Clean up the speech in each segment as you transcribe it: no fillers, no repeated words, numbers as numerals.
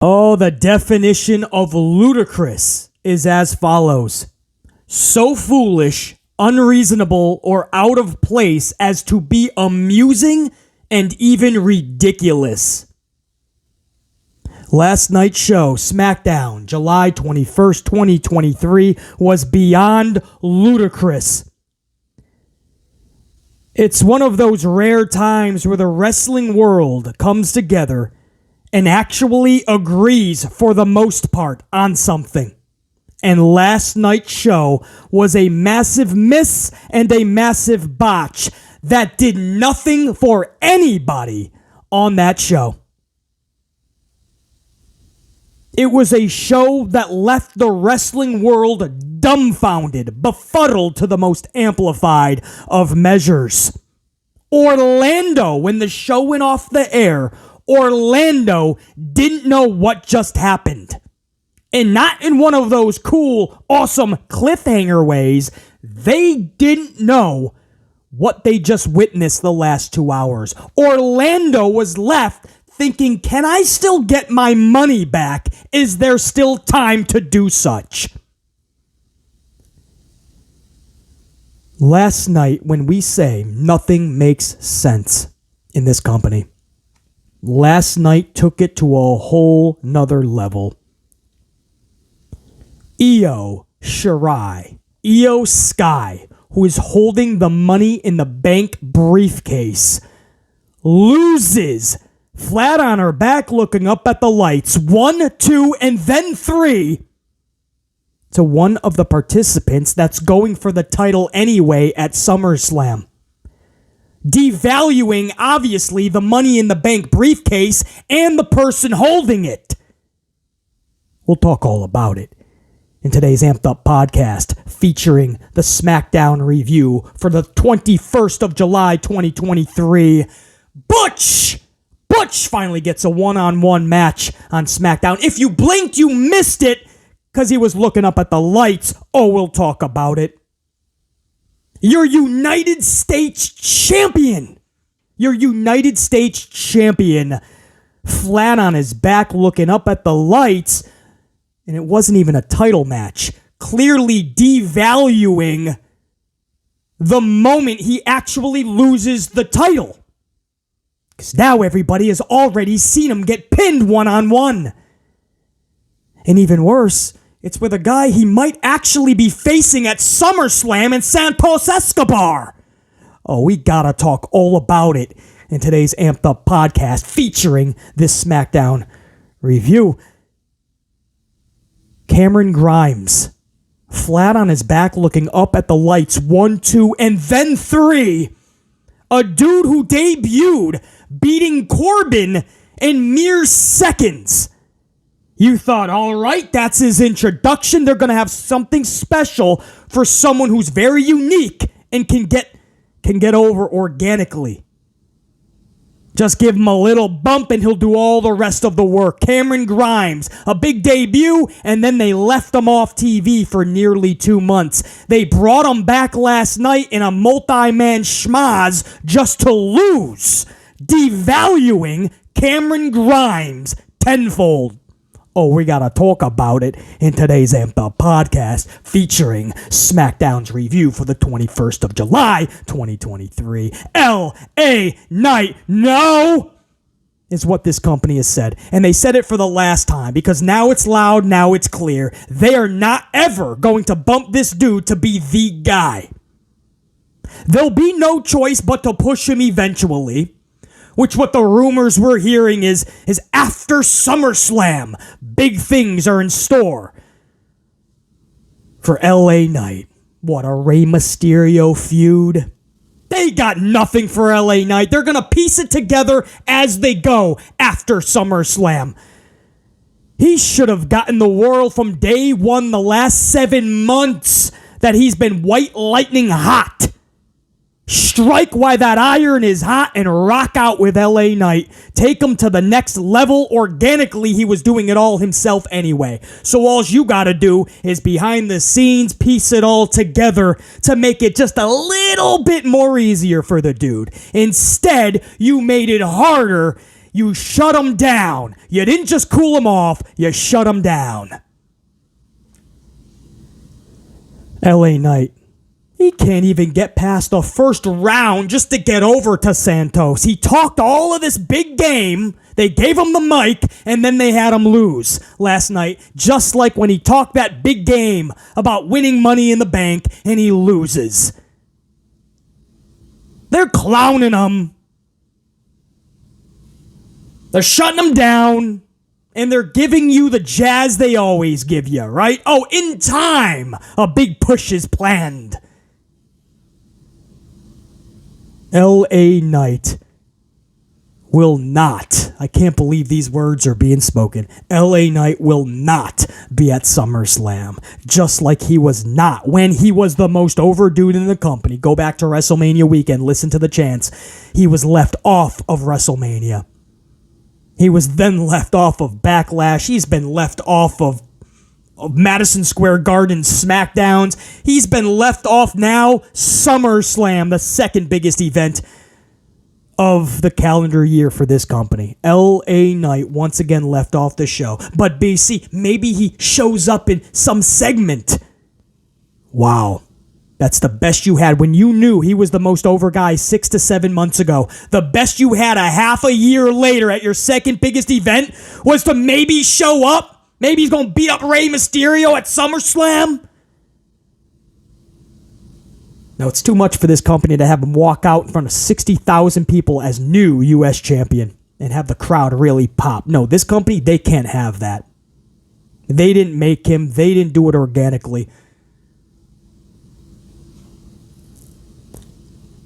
Oh, the definition of ludicrous is as follows. So foolish, unreasonable, or out of place as to be amusing and even ridiculous. Last night's show, SmackDown, July 21st, 2023, was beyond ludicrous. It's one of those rare times where the wrestling world comes together and actually agrees for the most part on something. And last night's show was a massive miss and a massive botch that did nothing for anybody on that show. It was a show that left the wrestling world dumbfounded, befuddled to the most amplified of measures. Orlando, when the show went off the air, Orlando didn't know what just happened. And not in one of those cool, awesome cliffhanger ways. They didn't know what they just witnessed the last 2 hours. Orlando was left thinking, can I still get my money back? Is there still time to do such? Last night, when we say nothing makes sense in this company, last night took it to a whole nother level. Iyo Sky, who is holding the Money in the Bank briefcase, loses flat on her back looking up at the lights. 1, 2, and then 3 to one of the participants that's going for the title anyway at SummerSlam. Devaluing, obviously, the Money in the Bank briefcase and the person holding it. We'll talk all about it in today's Amped Up podcast featuring the SmackDown review for the 21st of July, 2023. Butch finally gets a one-on-one match on SmackDown. If you blinked, you missed it because he was looking up at the lights. Oh, we'll talk about it. Your United States champion, flat on his back looking up at the lights, and it wasn't even a title match, clearly devaluing the moment he actually loses the title. Because now everybody has already seen him get pinned one-on-one. And even worse, it's with a guy he might actually be facing at SummerSlam in Santos Escobar. Oh, we gotta talk all about it in today's Amped Up podcast featuring this SmackDown review. Cameron Grimes, flat on his back looking up at the lights. 1, 2, and then 3. A dude who debuted beating Corbin in mere seconds. You thought, all right, that's his introduction. They're going to have something special for someone who's very unique and can get over organically. Just give him a little bump and he'll do all the rest of the work. Cameron Grimes, a big debut, and then they left him off TV for nearly 2 months. They brought him back last night in a multi-man schmaz just to lose, devaluing Cameron Grimes tenfold. Oh, we gotta talk about it in today's Amped Up podcast featuring SmackDown's review for the 21st of July, 2023. L.A. Knight, no! Is what this company has said. And they said it for the last time because now it's loud, now it's clear. They are not ever going to bump this dude to be the guy. There'll be no choice but to push him eventually. Which what the rumors we're hearing is after SummerSlam, big things are in store for LA Knight. What, a Rey Mysterio feud? They got nothing for LA Knight. They're going to piece it together as they go after SummerSlam. He should have gotten the world from day one the last 7 months that he's been white lightning hot. Strike while that iron is hot and rock out with LA Knight. Take him to the next level organically. He was doing it all himself anyway. So all you gotta do is behind the scenes piece it all together to make it just a little bit more easier for the dude. Instead, you made it harder. you shut him down. You didn't just cool him off, you shut him down. LA Knight. He can't even get past the first round just to get over to Santos. He talked all of this big game. They gave him the mic, and then they had him lose last night. Just like when he talked that big game about winning Money in the Bank, and he loses. They're clowning him. They're shutting him down. And they're giving you the jazz they always give you, right? Oh, in time, a big push is planned. LA Knight will not, I can't believe these words are being spoken. LA Knight will not be at SummerSlam, just like he was not when he was the most over dude in the company. Go back to WrestleMania weekend, listen to the chants. He was left off of WrestleMania. He was then left off of Backlash. He's been left off of Madison Square Garden SmackDowns. He's been left off now SummerSlam, the second biggest event of the calendar year for this company. LA Knight once again left off the show. But BC, maybe he shows up in some segment. Wow. That's the best you had when you knew he was the most over guy 6 to 7 months ago. The best you had a half a year later at your second biggest event was to maybe show up. Maybe he's going to beat up Rey Mysterio at SummerSlam. No, it's too much for this company to have him walk out in front of 60,000 people as new U.S. champion and have the crowd really pop. No, this company, they can't have that. They didn't make him. They didn't do it organically.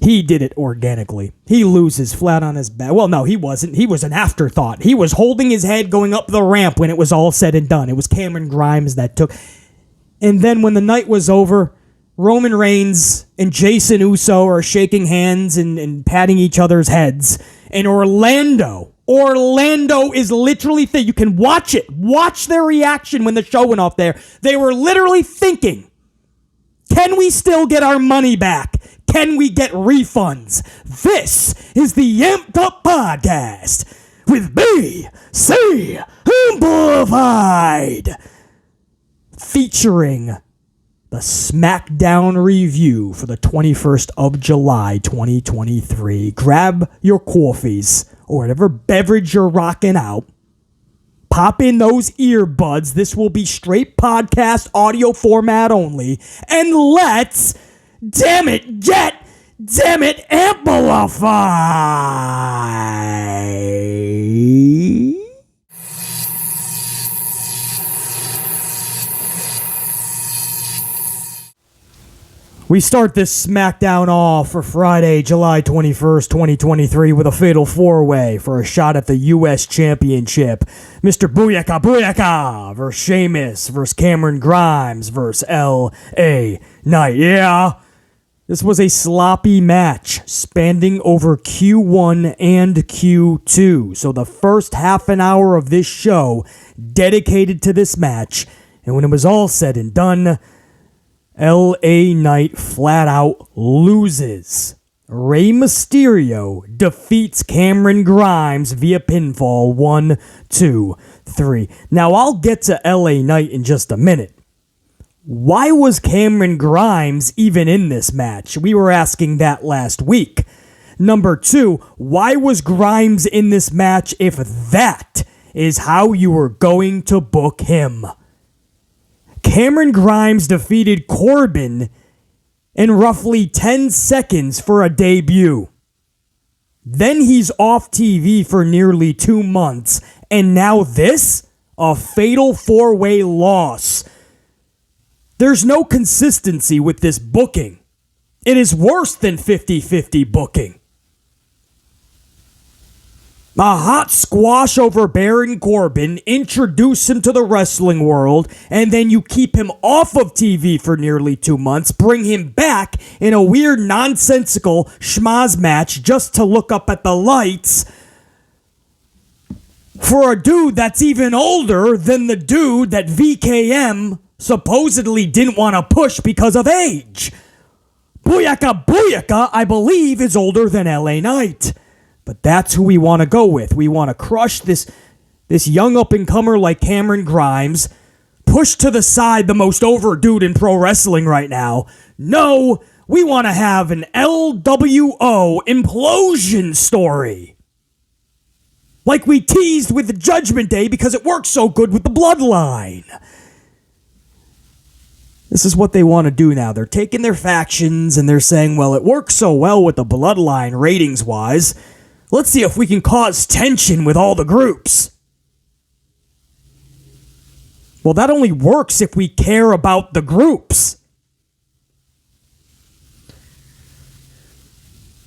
He did it organically. He loses flat on his back. Well, no, he wasn't. He was an afterthought. He was holding his head going up the ramp when it was all said and done. It was Cameron Grimes that took. And then when the night was over, Roman Reigns and Jason Uso are shaking hands and patting each other's heads. And Orlando is literally you can watch it. Watch their reaction when the show went off there. They were literally thinking, can we still get our money back? Can we get refunds? This is the Amped Up Podcast with BC Amplified, featuring the SmackDown review for the 21st of July, 2023. Grab your coffees or whatever beverage you're rocking out. Pop in those earbuds. This will be straight podcast audio format only. And let's, amplify. We start this SmackDown off for Friday, July 21st, 2023 with a fatal four-way for a shot at the U.S. Championship. Mr. Booyaka versus Sheamus versus Cameron Grimes versus L.A. Knight. Yeah, this was a sloppy match spanning over Q1 and Q2. So the first half an hour of this show dedicated to this match. And when it was all said and done, LA Knight flat out loses. Rey Mysterio defeats Cameron Grimes via pinfall. 1, 2, 3. Now I'll get to LA Knight in just a minute. Why was Cameron Grimes even in this match? We were asking that last week. Number 2, why was Grimes in this match if that is how you were going to book him? Cameron Grimes defeated Corbin in roughly 10 seconds for a debut. Then he's off TV for nearly 2 months, and now this? A fatal four-way loss. There's no consistency with this booking. It is worse than 50-50 booking. A hot squash over Baron Corbin, introduce him to the wrestling world, and then you keep him off of TV for nearly 2 months, bring him back in a weird nonsensical schmaz match just to look up at the lights for a dude that's even older than the dude that VKM supposedly didn't want to push because of age. Booyaka, I believe, is older than LA Knight. But that's who we want to go with. We want to crush this young up-and-comer like Cameron Grimes, push to the side the most over dude in pro wrestling right now. No, we want to have an LWO implosion story. Like we teased with the Judgment Day because it works so good with the Bloodline. This is what they want to do now. They're taking their factions and they're saying, well, it works so well with the Bloodline ratings-wise. Let's see if we can cause tension with all the groups. Well, that only works if we care about the groups.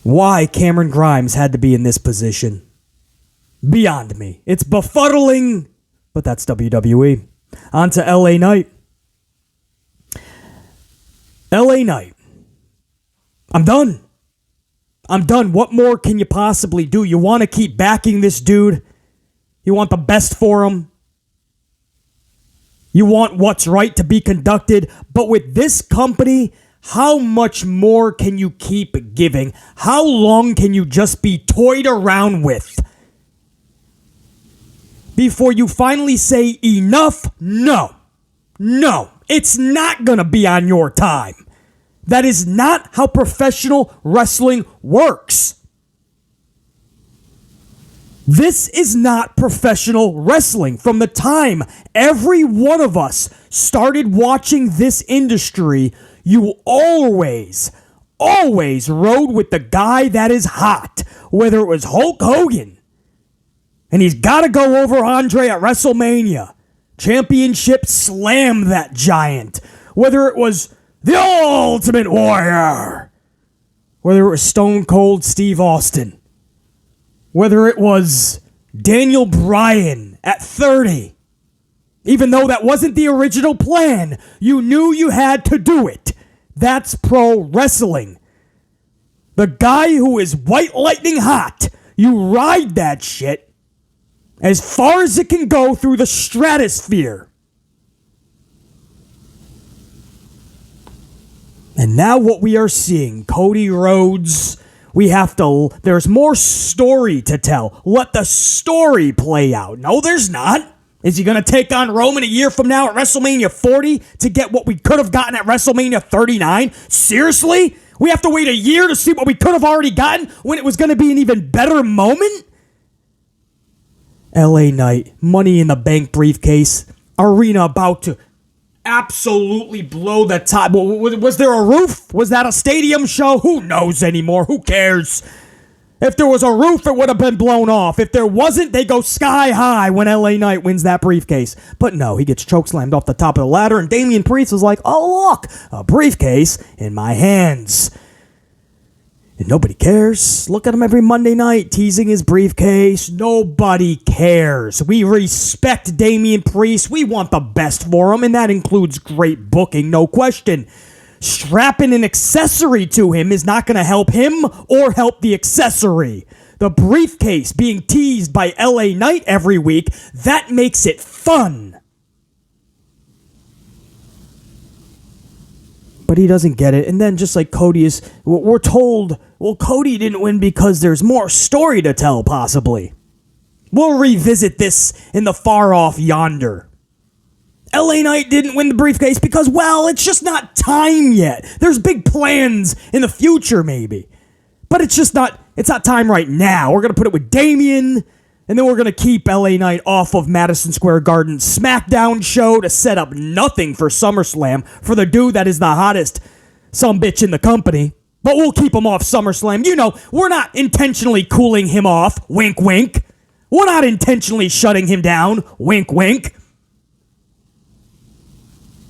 Why Cameron Grimes had to be in this position? Beyond me. It's befuddling, but that's WWE. On to LA Knight. LA Knight. I'm done. What more can you possibly do? You want to keep backing this dude? You want the best for him? You want what's right to be conducted? But with this company, how much more can you keep giving? How long can you just be toyed around with? Before you finally say enough? No, it's not going to be on your time. That is not how professional wrestling works. This is not professional wrestling. From the time every one of us started watching this industry, you always rode with the guy that is hot. Whether it was Hulk Hogan, and he's got to go over Andre at WrestleMania. Championship slam that giant. Whether it was the Ultimate Warrior. Whether it was Stone Cold Steve Austin. Whether it was Daniel Bryan at 30. Even though that wasn't the original plan, you knew you had to do it. That's pro wrestling. The guy who is white lightning hot, you ride that shit as far as it can go through the stratosphere. And now what we are seeing, Cody Rhodes, there's more story to tell. Let the story play out. No, there's not. Is he going to take on Roman a year from now at WrestleMania 40 to get what we could have gotten at WrestleMania 39? Seriously? We have to wait a year to see what we could have already gotten when it was going to be an even better moment? LA Knight, Money in the Bank briefcase, arena about to absolutely blow the top. Was there a roof? Was that a stadium show? Who knows anymore? Who cares? If there was a roof, it would have been blown off. If there wasn't, they go sky high when LA Knight wins that briefcase. But no, he gets chokeslammed off the top of the ladder, and Damian Priest is like, oh, look, a briefcase in my hands. And nobody cares. Look at him every Monday night teasing his briefcase. Nobody cares. We respect Damian Priest. We want the best for him, and that includes great booking, no question. Strapping an accessory to him is not going to help him or help the accessory. The briefcase being teased by LA Knight every week, that makes it fun. But he doesn't get it. And then just like Cody is, we're told, well, Cody didn't win because there's more story to tell, possibly. We'll revisit this in the far off yonder. LA Knight didn't win the briefcase because, well, it's just not time yet. There's big plans in the future, maybe. But it's not time right now. We're going to put it with Damian, and then we're going to keep LA Knight off of Madison Square Garden's SmackDown show to set up nothing for SummerSlam for the dude that is the hottest sumbitch in the company. But we'll keep him off SummerSlam. You know, we're not intentionally cooling him off. Wink, wink. We're not intentionally shutting him down. Wink, wink.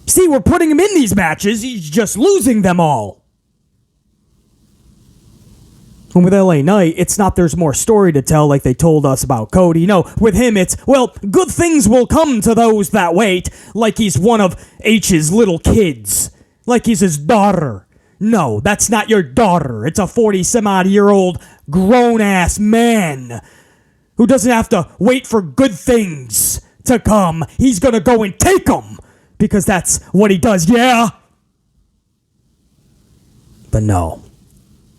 See, we're putting him in these matches. He's just losing them all. And with LA Knight, it's not there's more story to tell like they told us about Cody. No, with him it's, well, good things will come to those that wait, like he's one of H's little kids. Like he's his daughter. No, that's not your daughter. It's a 40-some-odd-year-old grown-ass man who doesn't have to wait for good things to come. He's gonna go and take them because that's what he does, yeah? But no,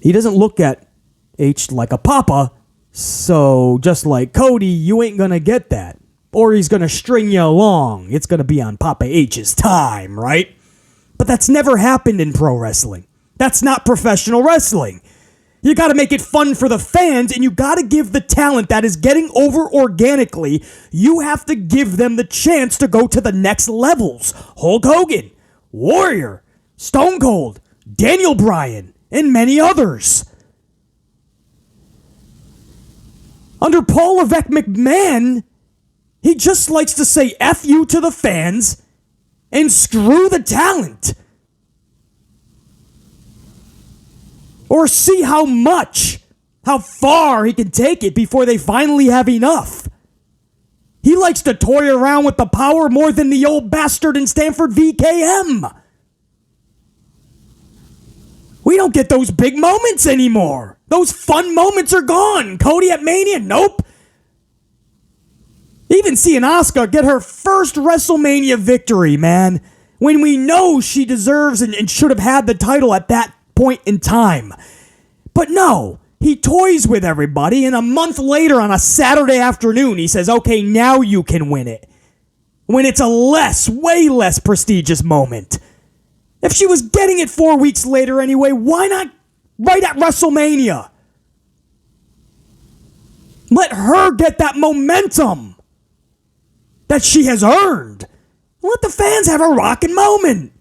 he doesn't look at H like a papa. So, just like Cody, you ain't gonna get that. Or he's gonna string you along. It's gonna be on Papa H's time, right? But that's never happened in pro wrestling. That's not professional wrestling. You gotta make it fun for the fans, and you gotta give the talent that is getting over organically, you have to give them the chance to go to the next levels. Hulk Hogan, Warrior, Stone Cold, Daniel Bryan, and many others. Under Paul Levesque McMahon, he just likes to say F you to the fans and screw the talent. Or see how far he can take it before they finally have enough. He likes to toy around with the power more than the old bastard in Stanford VKM. We don't get those big moments anymore. Those fun moments are gone. Cody at Mania? Nope. Even seeing Asuka get her first WrestleMania victory, man, when we know she deserves and should have had the title at that point in time. But no, he toys with everybody, and a month later on a Saturday afternoon, he says, okay, now you can win it. When it's a way less prestigious moment. If she was getting it 4 weeks later anyway, why not right at WrestleMania? Let her get that momentum that she has earned. Let the fans have a rockin' moment.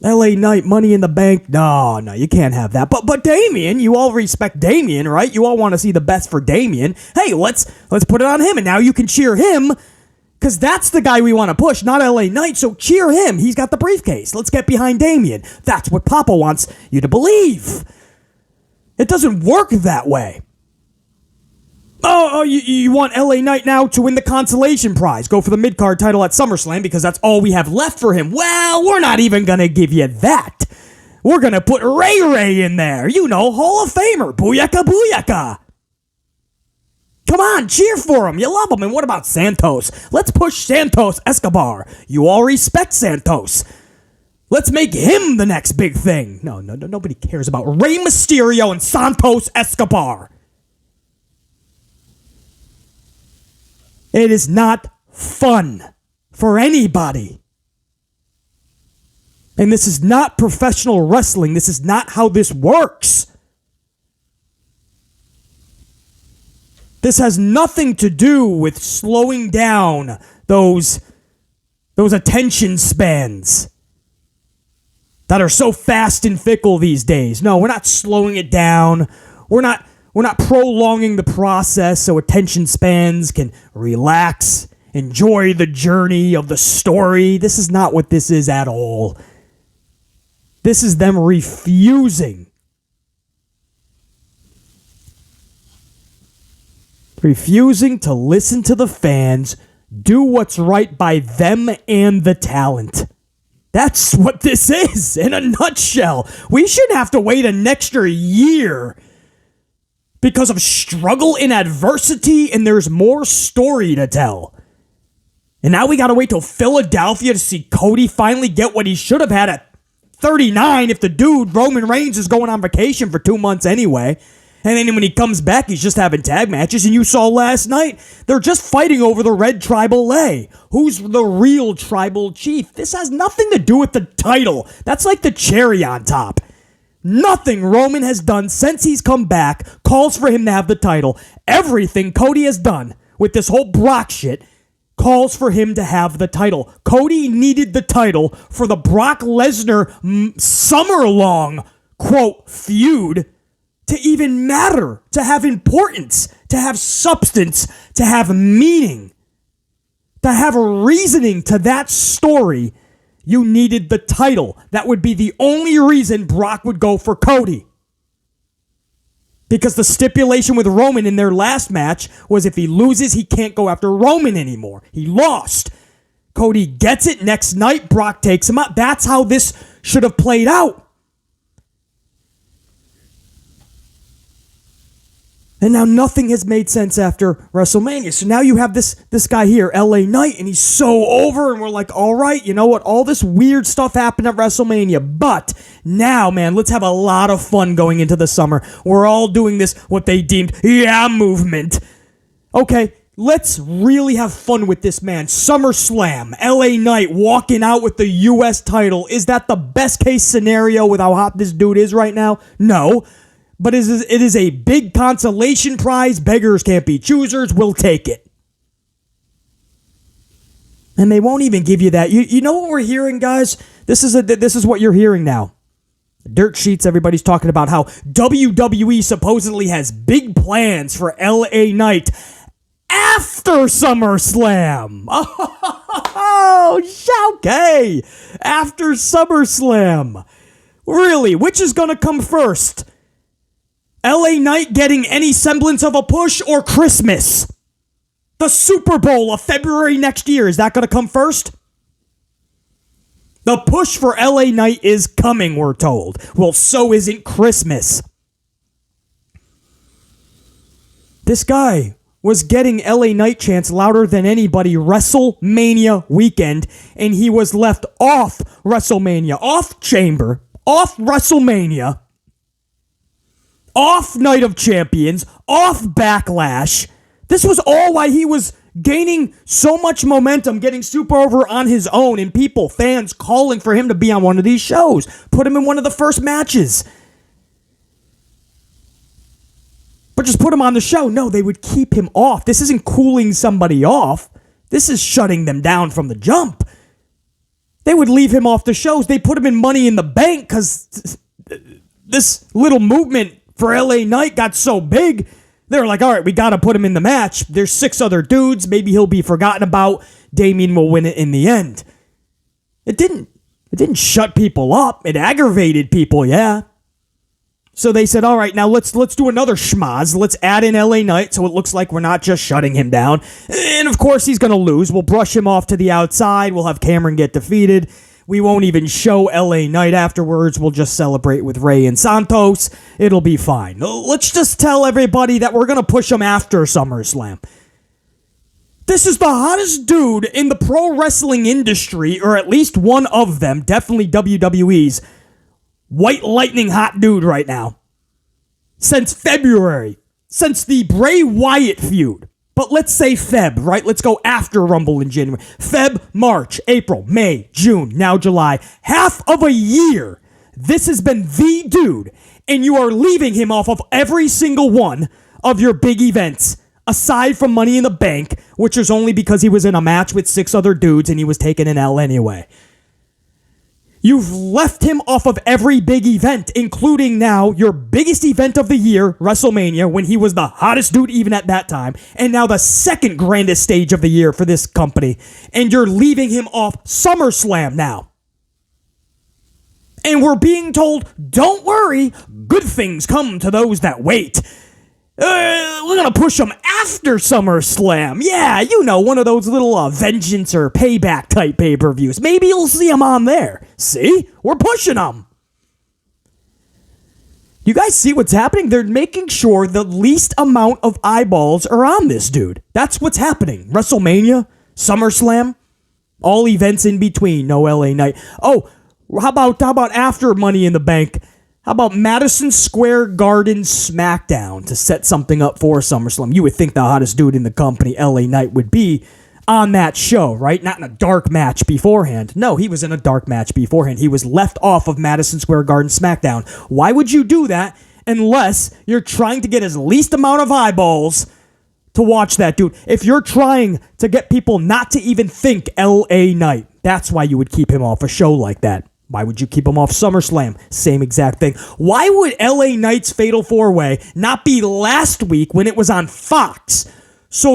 LA Knight, Money in the Bank. No, you can't have that. But Damian, you all respect Damian, right? You all want to see the best for Damian. Hey, let's put it on him, and now you can cheer him, because that's the guy we want to push, not LA Knight. So cheer him. He's got the briefcase. Let's get behind Damian. That's what Papa wants you to believe. It doesn't work that way. Oh, you want LA Knight now to win the consolation prize. Go for the mid-card title at SummerSlam because that's all we have left for him. Well, we're not even going to give you that. We're going to put Ray in there. You know, Hall of Famer. Booyaka, booyaka. Come on, cheer for him. You love him. And what about Santos? Let's push Santos Escobar. You all respect Santos. Let's make him the next big thing. No, nobody cares about Rey Mysterio and Santos Escobar. It is not fun for anybody. And this is not professional wrestling. This is not how this works. This has nothing to do with slowing down those attention spans that are so fast and fickle these days. No, we're not slowing it down. We're not prolonging the process so attention spans can relax, enjoy the journey of the story. This is not what this is at all. This is them refusing to listen to the fans, do what's right by them and the talent. That's what this is in a nutshell. We shouldn't have to wait an extra year because of struggle and adversity, and there's more story to tell. And now we gotta wait till Philadelphia to see Cody finally get what he should have had at 39 if the dude, Roman Reigns, is going on vacation for 2 months anyway. And then when he comes back, he's just having tag matches. And you saw last night, they're just fighting over the red tribal lei. Who's the real tribal chief? This has nothing to do with the title. That's like the cherry on top. Nothing Roman has done since he's come back calls for him to have the title. Everything Cody has done with this whole Brock shit calls for him to have the title. Cody needed the title for the Brock Lesnar summer-long, quote, feud to even matter, to have importance, to have substance, to have meaning, to have a reasoning to that story. You needed the title. That would be the only reason Brock would go for Cody. Because the stipulation with Roman in their last match was if he loses, he can't go after Roman anymore. He lost. Cody gets it next night. Brock takes him out. That's how this should have played out. And now nothing has made sense after WrestleMania. So now you have this guy here, LA Knight, and he's so over, and we're like, all right, you know what? All this weird stuff happened at WrestleMania, but now, man, let's have a lot of fun going into the summer. We're all doing this, what they deemed, movement. Okay, let's really have fun with this man. SummerSlam, LA Knight walking out with the US title. Is that the best case scenario with how hot this dude is right now? No. But it is a big consolation prize. Beggars can't be choosers. We'll take it. And they won't even give you that. You know what we're hearing, guys? This is what you're hearing now. Dirt sheets, everybody's talking about how WWE supposedly has big plans for LA Knight after SummerSlam. Oh, okay. After SummerSlam. Really, which is going to come first? LA Knight getting any semblance of a push, or Christmas? The Super Bowl of February next year, is that going to come first? The push for LA Knight is coming, we're told. Well, so isn't Christmas. This guy was getting LA Knight chants louder than anybody WrestleMania weekend, and he was left off WrestleMania, off Chamber, off WrestleMania, off Night of Champions, off Backlash. This was all why he was gaining so much momentum, getting super over on his own, and people, fans, calling for him to be on one of these shows. Put him in one of the first matches. But just put him on the show. No, they would keep him off. This isn't cooling somebody off. This is shutting them down from the jump. They would leave him off the shows. They put him in Money in the Bank because this little movement for LA Knight got so big, they were like, all right, we got to put him in the match. There's 6 other dudes. Maybe he'll be forgotten about. Damien will win it in the end. It didn't shut people up. It aggravated people, yeah. So they said, all right, now let's do another schmaz. Let's add in LA Knight so it looks like we're not just shutting him down. And of course he's going to lose. We'll brush him off to the outside. We'll have Cameron get defeated. We won't even show LA Knight afterwards. We'll just celebrate with Rey and Santos. It'll be fine. Let's just tell everybody that we're going to push him after SummerSlam. This is the hottest dude in the pro wrestling industry, or at least one of them, definitely WWE's white lightning hot dude right now. Since February. Since the Bray Wyatt feud. But let's say Feb, right? Let's go after Rumble in January. Feb, March, April, May, June, now July. Half of a year. This has been the dude. And you are leaving him off of every single one of your big events. Aside from Money in the Bank, which is only because he was in a match with 6 other dudes and he was taking an L anyway. You've left him off of every big event, including now your biggest event of the year, WrestleMania, when he was the hottest dude even at that time, and now the second grandest stage of the year for this company, and you're leaving him off SummerSlam now. And we're being told, don't worry, good things come to those that wait. We're going to push him after SummerSlam. Yeah, you know, one of those little vengeance or payback type pay-per-views. Maybe you'll see him on there. See? We're pushing him. You guys see what's happening? They're making sure the least amount of eyeballs are on this dude. That's what's happening. WrestleMania, SummerSlam, all events in between. No LA Knight. Oh, how about after Money in the Bank? How about Madison Square Garden SmackDown to set something up for SummerSlam? You would think the hottest dude in the company, LA Knight, would be on that show, right? Not in a dark match beforehand. No, he was in a dark match beforehand. He was left off of Madison Square Garden SmackDown. Why would you do that unless you're trying to get as least amount of eyeballs to watch that dude? If you're trying to get people not to even think LA Knight, that's why you would keep him off a show like that. Why would you keep him off SummerSlam? Same exact thing. Why would LA Knight's Fatal 4-Way not be last week when it was on Fox? So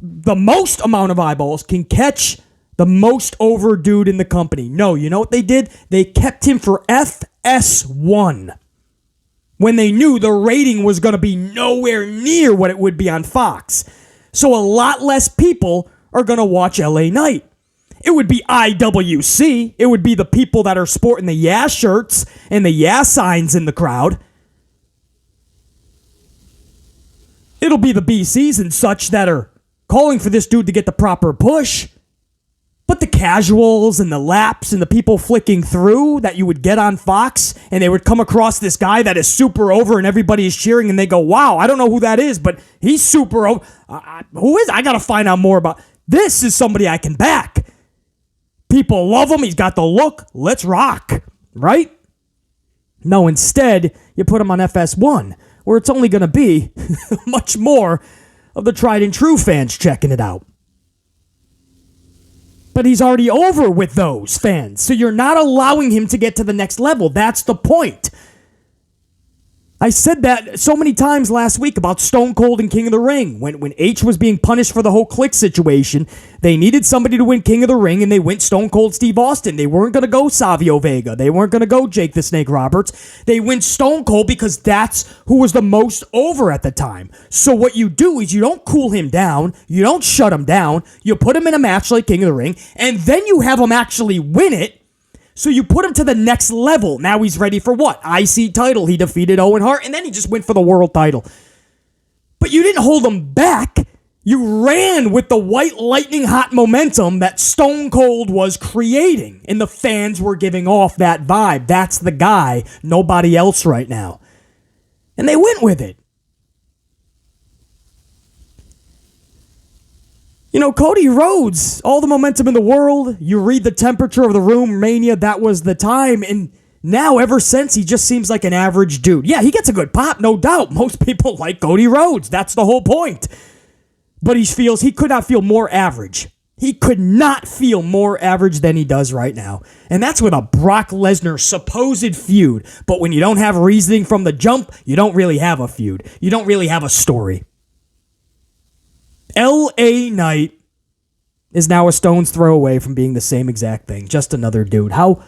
the most amount of eyeballs can catch the most over dude in the company. No, you know what they did? They kept him for FS1. When they knew the rating was going to be nowhere near what it would be on Fox. So a lot less people are going to watch LA Knight. It would be IWC. It would be the people that are sporting the yeah shirts and the yeah signs in the crowd. It'll be the BCs and such that are calling for this dude to get the proper push. But the casuals and the laps and the people flicking through that you would get on Fox, and they would come across this guy that is super over and everybody is cheering and they go, wow, I don't know who that is, but he's super over. Who is? I got to find out more about. This is somebody I can back. People love him. He's got the look. Let's rock. Right? No, instead, you put him on FS1, where it's only going to be much more of the tried and true fans checking it out. But he's already over with those fans, so you're not allowing him to get to the next level. That's the point. I said that so many times last week about Stone Cold and King of the Ring. When H was being punished for the whole Click situation, they needed somebody to win King of the Ring, and they went Stone Cold Steve Austin. They weren't going to go Savio Vega. They weren't going to go Jake the Snake Roberts. They went Stone Cold because that's who was the most over at the time. So what you do is you don't cool him down. You don't shut him down. You put him in a match like King of the Ring, and then you have him actually win it. So you put him to the next level. Now he's ready for what? IC title. He defeated Owen Hart, and then he just went for the world title. But you didn't hold him back. You ran with the white lightning hot momentum that Stone Cold was creating, and the fans were giving off that vibe. That's the guy, nobody else right now. And they went with it. You know, Cody Rhodes, all the momentum in the world. You read the temperature of the room, Mania, that was the time. And now, ever since, he just seems like an average dude. Yeah, he gets a good pop, no doubt. Most people like Cody Rhodes. That's the whole point. But he could not feel more average. He could not feel more average than he does right now. And that's with a Brock Lesnar supposed feud. But when you don't have reasoning from the jump, you don't really have a feud. You don't really have a story. LA Knight is now a stone's throw away from being the same exact thing. Just another dude. How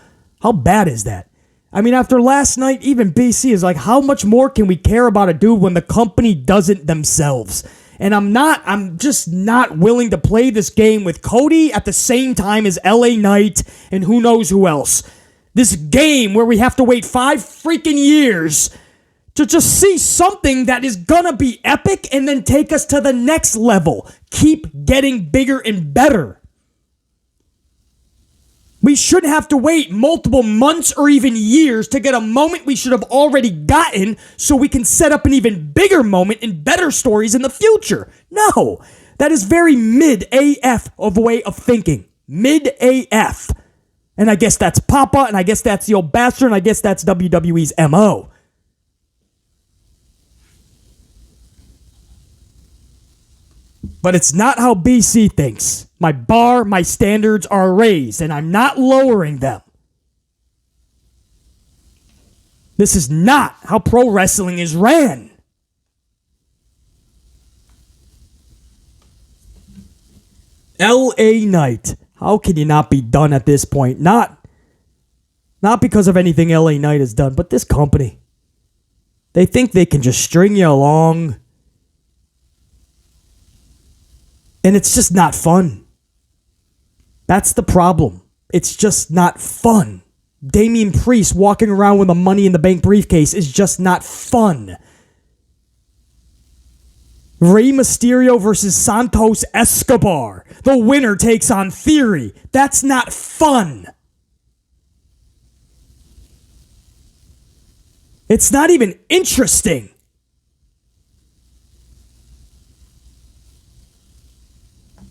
bad is that? I mean, after last night, even BC is like, how much more can we care about a dude when the company doesn't themselves? And I'm just not willing to play this game with Cody at the same time as LA Knight and who knows who else. This game where we have to wait 5 freaking years to just see something that is gonna be epic and then take us to the next level. Keep getting bigger and better. We shouldn't have to wait multiple months or even years to get a moment we should have already gotten so we can set up an even bigger moment and better stories in the future. No, that is very mid-AF of a way of thinking. Mid-AF. And I guess that's Papa, and I guess that's the old bastard, and I guess that's WWE's MO. But it's not how BC thinks. My standards are raised, and I'm not lowering them. This is not how pro wrestling is ran. LA Knight. How can you not be done at this point? Not because of anything LA Knight has done, but this company. They think they can just string you along. And it's just not fun. That's the problem. It's just not fun. Damian Priest walking around with a Money in the Bank briefcase is just not fun. Rey Mysterio versus Santos Escobar. The winner takes on Theory. That's not fun. It's not even interesting.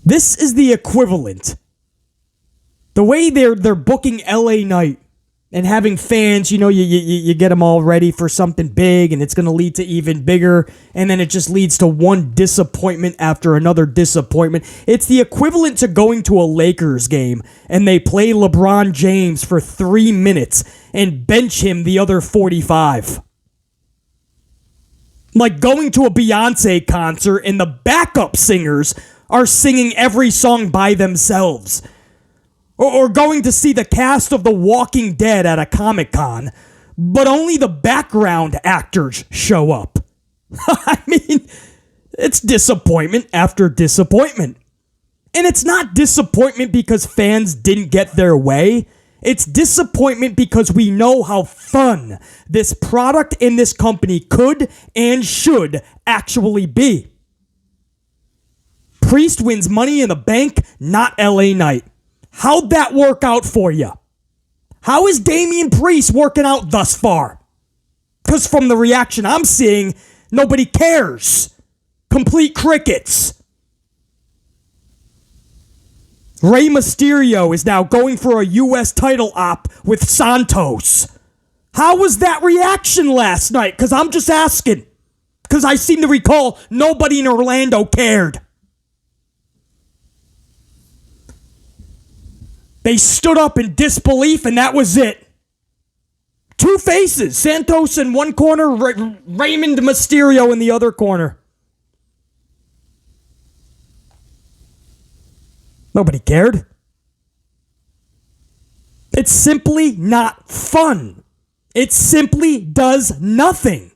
This is the equivalent. The way they're booking LA Knight and having fans, you get them all ready for something big and it's going to lead to even bigger, and then it just leads to one disappointment after another disappointment. It's the equivalent to going to a Lakers game and they play LeBron James for 3 minutes and bench him the other 45. Like going to a Beyonce concert and the backup singers are singing every song by themselves. Or going to see the cast of The Walking Dead at a Comic-Con, but only the background actors show up. I mean, it's disappointment after disappointment. And it's not disappointment because fans didn't get their way. It's disappointment because we know how fun this product and this company could and should actually be. Priest wins Money in the Bank, not LA Knight. How'd that work out for you? How is Damian Priest working out thus far? Because from the reaction I'm seeing, nobody cares. Complete crickets. Rey Mysterio is now going for a U.S. title op with Santos. How was that reaction last night? Because I'm just asking. Because I seem to recall nobody in Orlando cared. They stood up in disbelief and that was it. Two faces. Santos in one corner, Raymond Mysterio in the other corner. Nobody cared. It's simply not fun. It simply does nothing.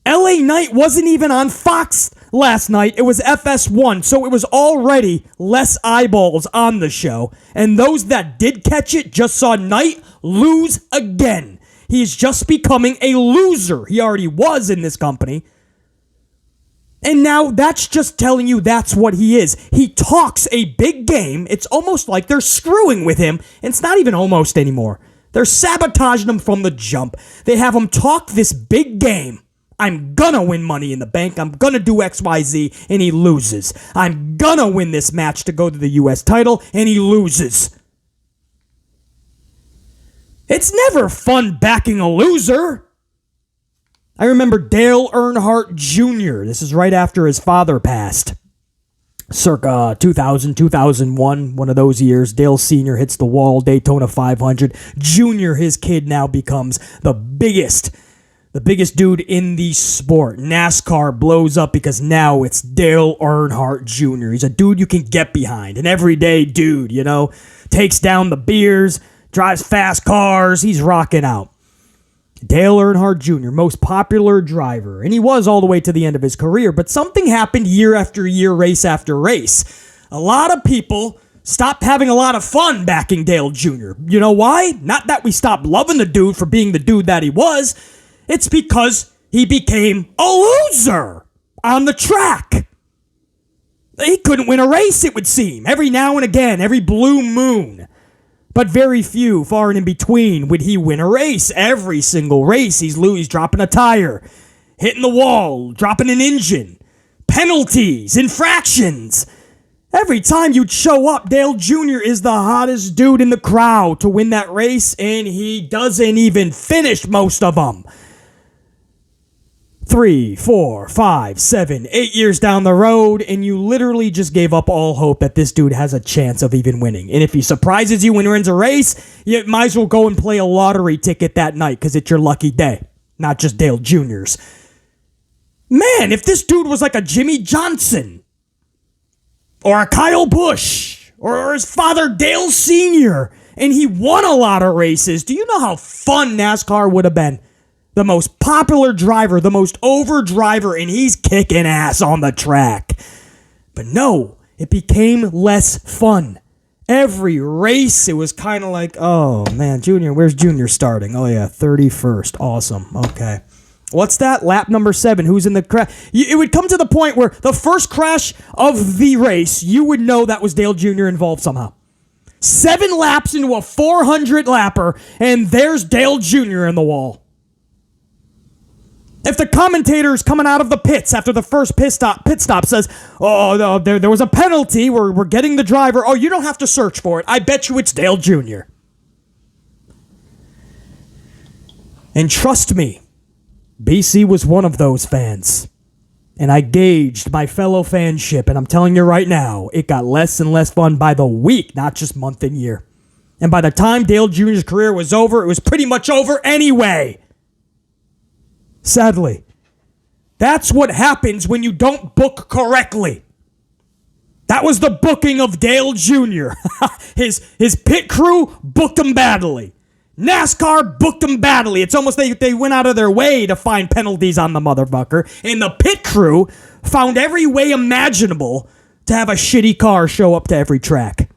LA Knight wasn't even on Fox last night. It was FS1, so it was already less eyeballs on the show. And those that did catch it just saw Knight lose again. He is just becoming a loser. He already was in this company. And now that's just telling you that's what he is. He talks a big game. It's almost like they're screwing with him. And it's not even almost anymore. They're sabotaging him from the jump. They have him talk this big game. I'm gonna win Money in the Bank. I'm gonna do XYZ, and he loses. I'm gonna win this match to go to the U.S. title, and he loses. It's never fun backing a loser. I remember Dale Earnhardt Jr. This is right after his father passed. Circa 2000, 2001, one of those years. Dale Sr. hits the wall, Daytona 500. Jr., his kid, now becomes the biggest dude in the sport. NASCAR blows up because now it's Dale Earnhardt Jr. He's a dude you can get behind. An everyday dude, you know. Takes down the beers, drives fast cars. He's rocking out. Dale Earnhardt Jr., most popular driver. And he was all the way to the end of his career. But something happened year after year, race after race. A lot of people stopped having a lot of fun backing Dale Jr. You know why? Not that we stopped loving the dude for being the dude that he was. It's because he became a loser on the track. He couldn't win a race, it would seem. Every now and again, every blue moon. But very few, far and in between, would he win a race. Every single race, he's dropping a tire, hitting the wall, dropping an engine, penalties, infractions. Every time you'd show up, Dale Jr. is the hottest dude in the crowd to win that race, and he doesn't even finish most of them. 3, 4, 5, 7, 8 years down the road, and you literally just gave up all hope that this dude has a chance of even winning. And if he surprises you when he wins a race, you might as well go and play a lottery ticket that night because it's your lucky day, not just Dale Jr.'s. Man, if this dude was like a Jimmy Johnson or a Kyle Busch or his father Dale Sr., and he won a lot of races, do you know how fun NASCAR would have been? The most popular driver, the most over driver, and he's kicking ass on the track. But no, it became less fun. Every race, it was kind of like, oh man, Junior, where's Junior starting? Oh yeah, 31st. Awesome. Okay. What's that? Lap number 7. Who's in the crash? It would come to the point where the first crash of the race, you would know that was Dale Jr. involved somehow. 7 laps into a 400 lapper, and there's Dale Jr. in the wall. If the commentator is coming out of the pits after the first pit stop says, oh, no, there was a penalty, we're getting the driver, oh, you don't have to search for it, I bet you it's Dale Jr. And trust me, BC was one of those fans. And I gauged my fellow fanship, and I'm telling you right now, it got less and less fun by the week, not just month and year. And by the time Dale Jr.'s career was over, it was pretty much over anyway. Sadly, that's what happens when you don't book correctly. That was the booking of Dale Jr. His pit crew booked him badly. NASCAR booked him badly. It's almost they went out of their way to find penalties on the motherfucker. And the pit crew found every way imaginable to have a shitty car show up to every track.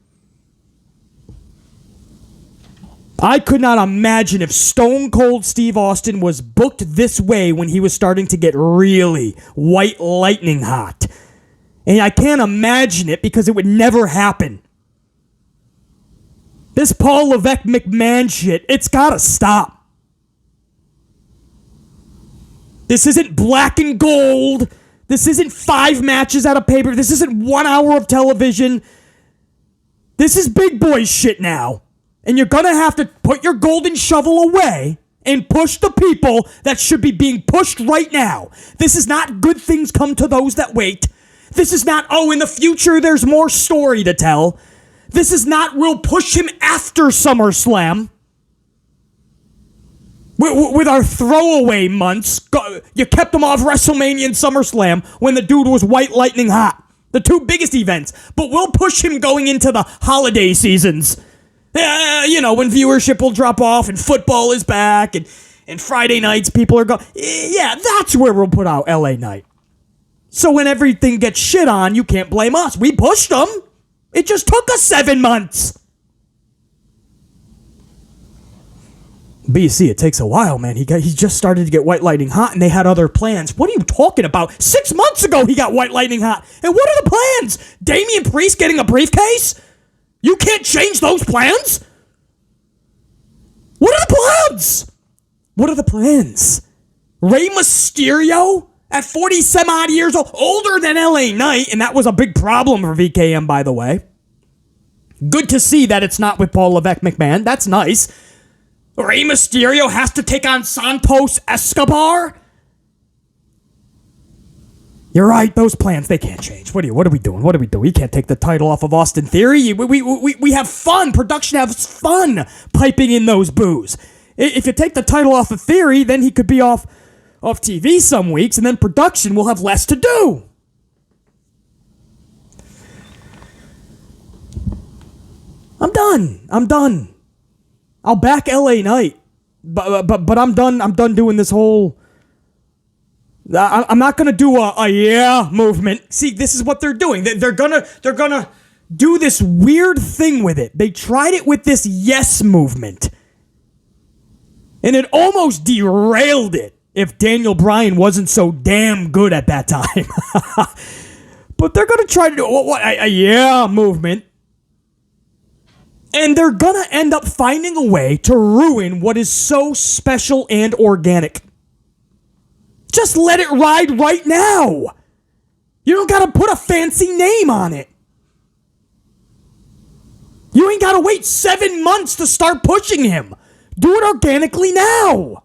I could not imagine if Stone Cold Steve Austin was booked this way when he was starting to get really white lightning hot. And I can't imagine it because it would never happen. This Paul Levesque McMahon shit, it's gotta stop. This isn't black and gold. This isn't 5 matches out of paper. This isn't 1 hour of television. This is big boy shit now. And you're gonna have to put your golden shovel away and push the people that should be being pushed right now. This is not good things come to those that wait. This is not, oh, in the future there's more story to tell. This is not, we'll push him after SummerSlam. With our throwaway months, you kept him off WrestleMania and SummerSlam when the dude was white lightning hot. The 2 biggest events. But we'll push him going into the holiday seasons. When viewership will drop off and football is back and Friday nights people are going. Yeah, that's where we'll put out LA Knight. So when everything gets shit on, you can't blame us. We pushed them. It just took us 7 months. BC, it takes a while, man. He just started to get White Lightning hot, and they had other plans. What are you talking about? 6 months ago, he got White Lightning hot. And what are the plans? Damian Priest getting a briefcase? You can't change those plans? What are the plans? What are the plans? Rey Mysterio at 40-some-odd years old, older than LA Knight, and that was a big problem for VKM, by the way. Good to see that it's not with Paul Levesque McMahon. That's nice. Rey Mysterio has to take on Santos Escobar? You're right, those plans, they can't change. What are we doing? We can't take the title off of Austin Theory. We have fun. Production has fun piping in those boos. If you take the title off of Theory, then he could be off TV some weeks, and then production will have less to do. I'm done. I'll back LA Knight, but I'm done. I'm done doing this whole. I'm not gonna do a yeah movement. See, this is what they're doing. They're gonna do this weird thing with it. They tried it with this yes movement, and it almost derailed it. If Daniel Bryan wasn't so damn good at that time, but they're gonna try to do a yeah movement. And they're gonna end up finding a way to ruin what is so special and organic. Just let it ride right now. You don't gotta put a fancy name on it. You ain't gotta wait 7 months to start pushing him. Do it organically now.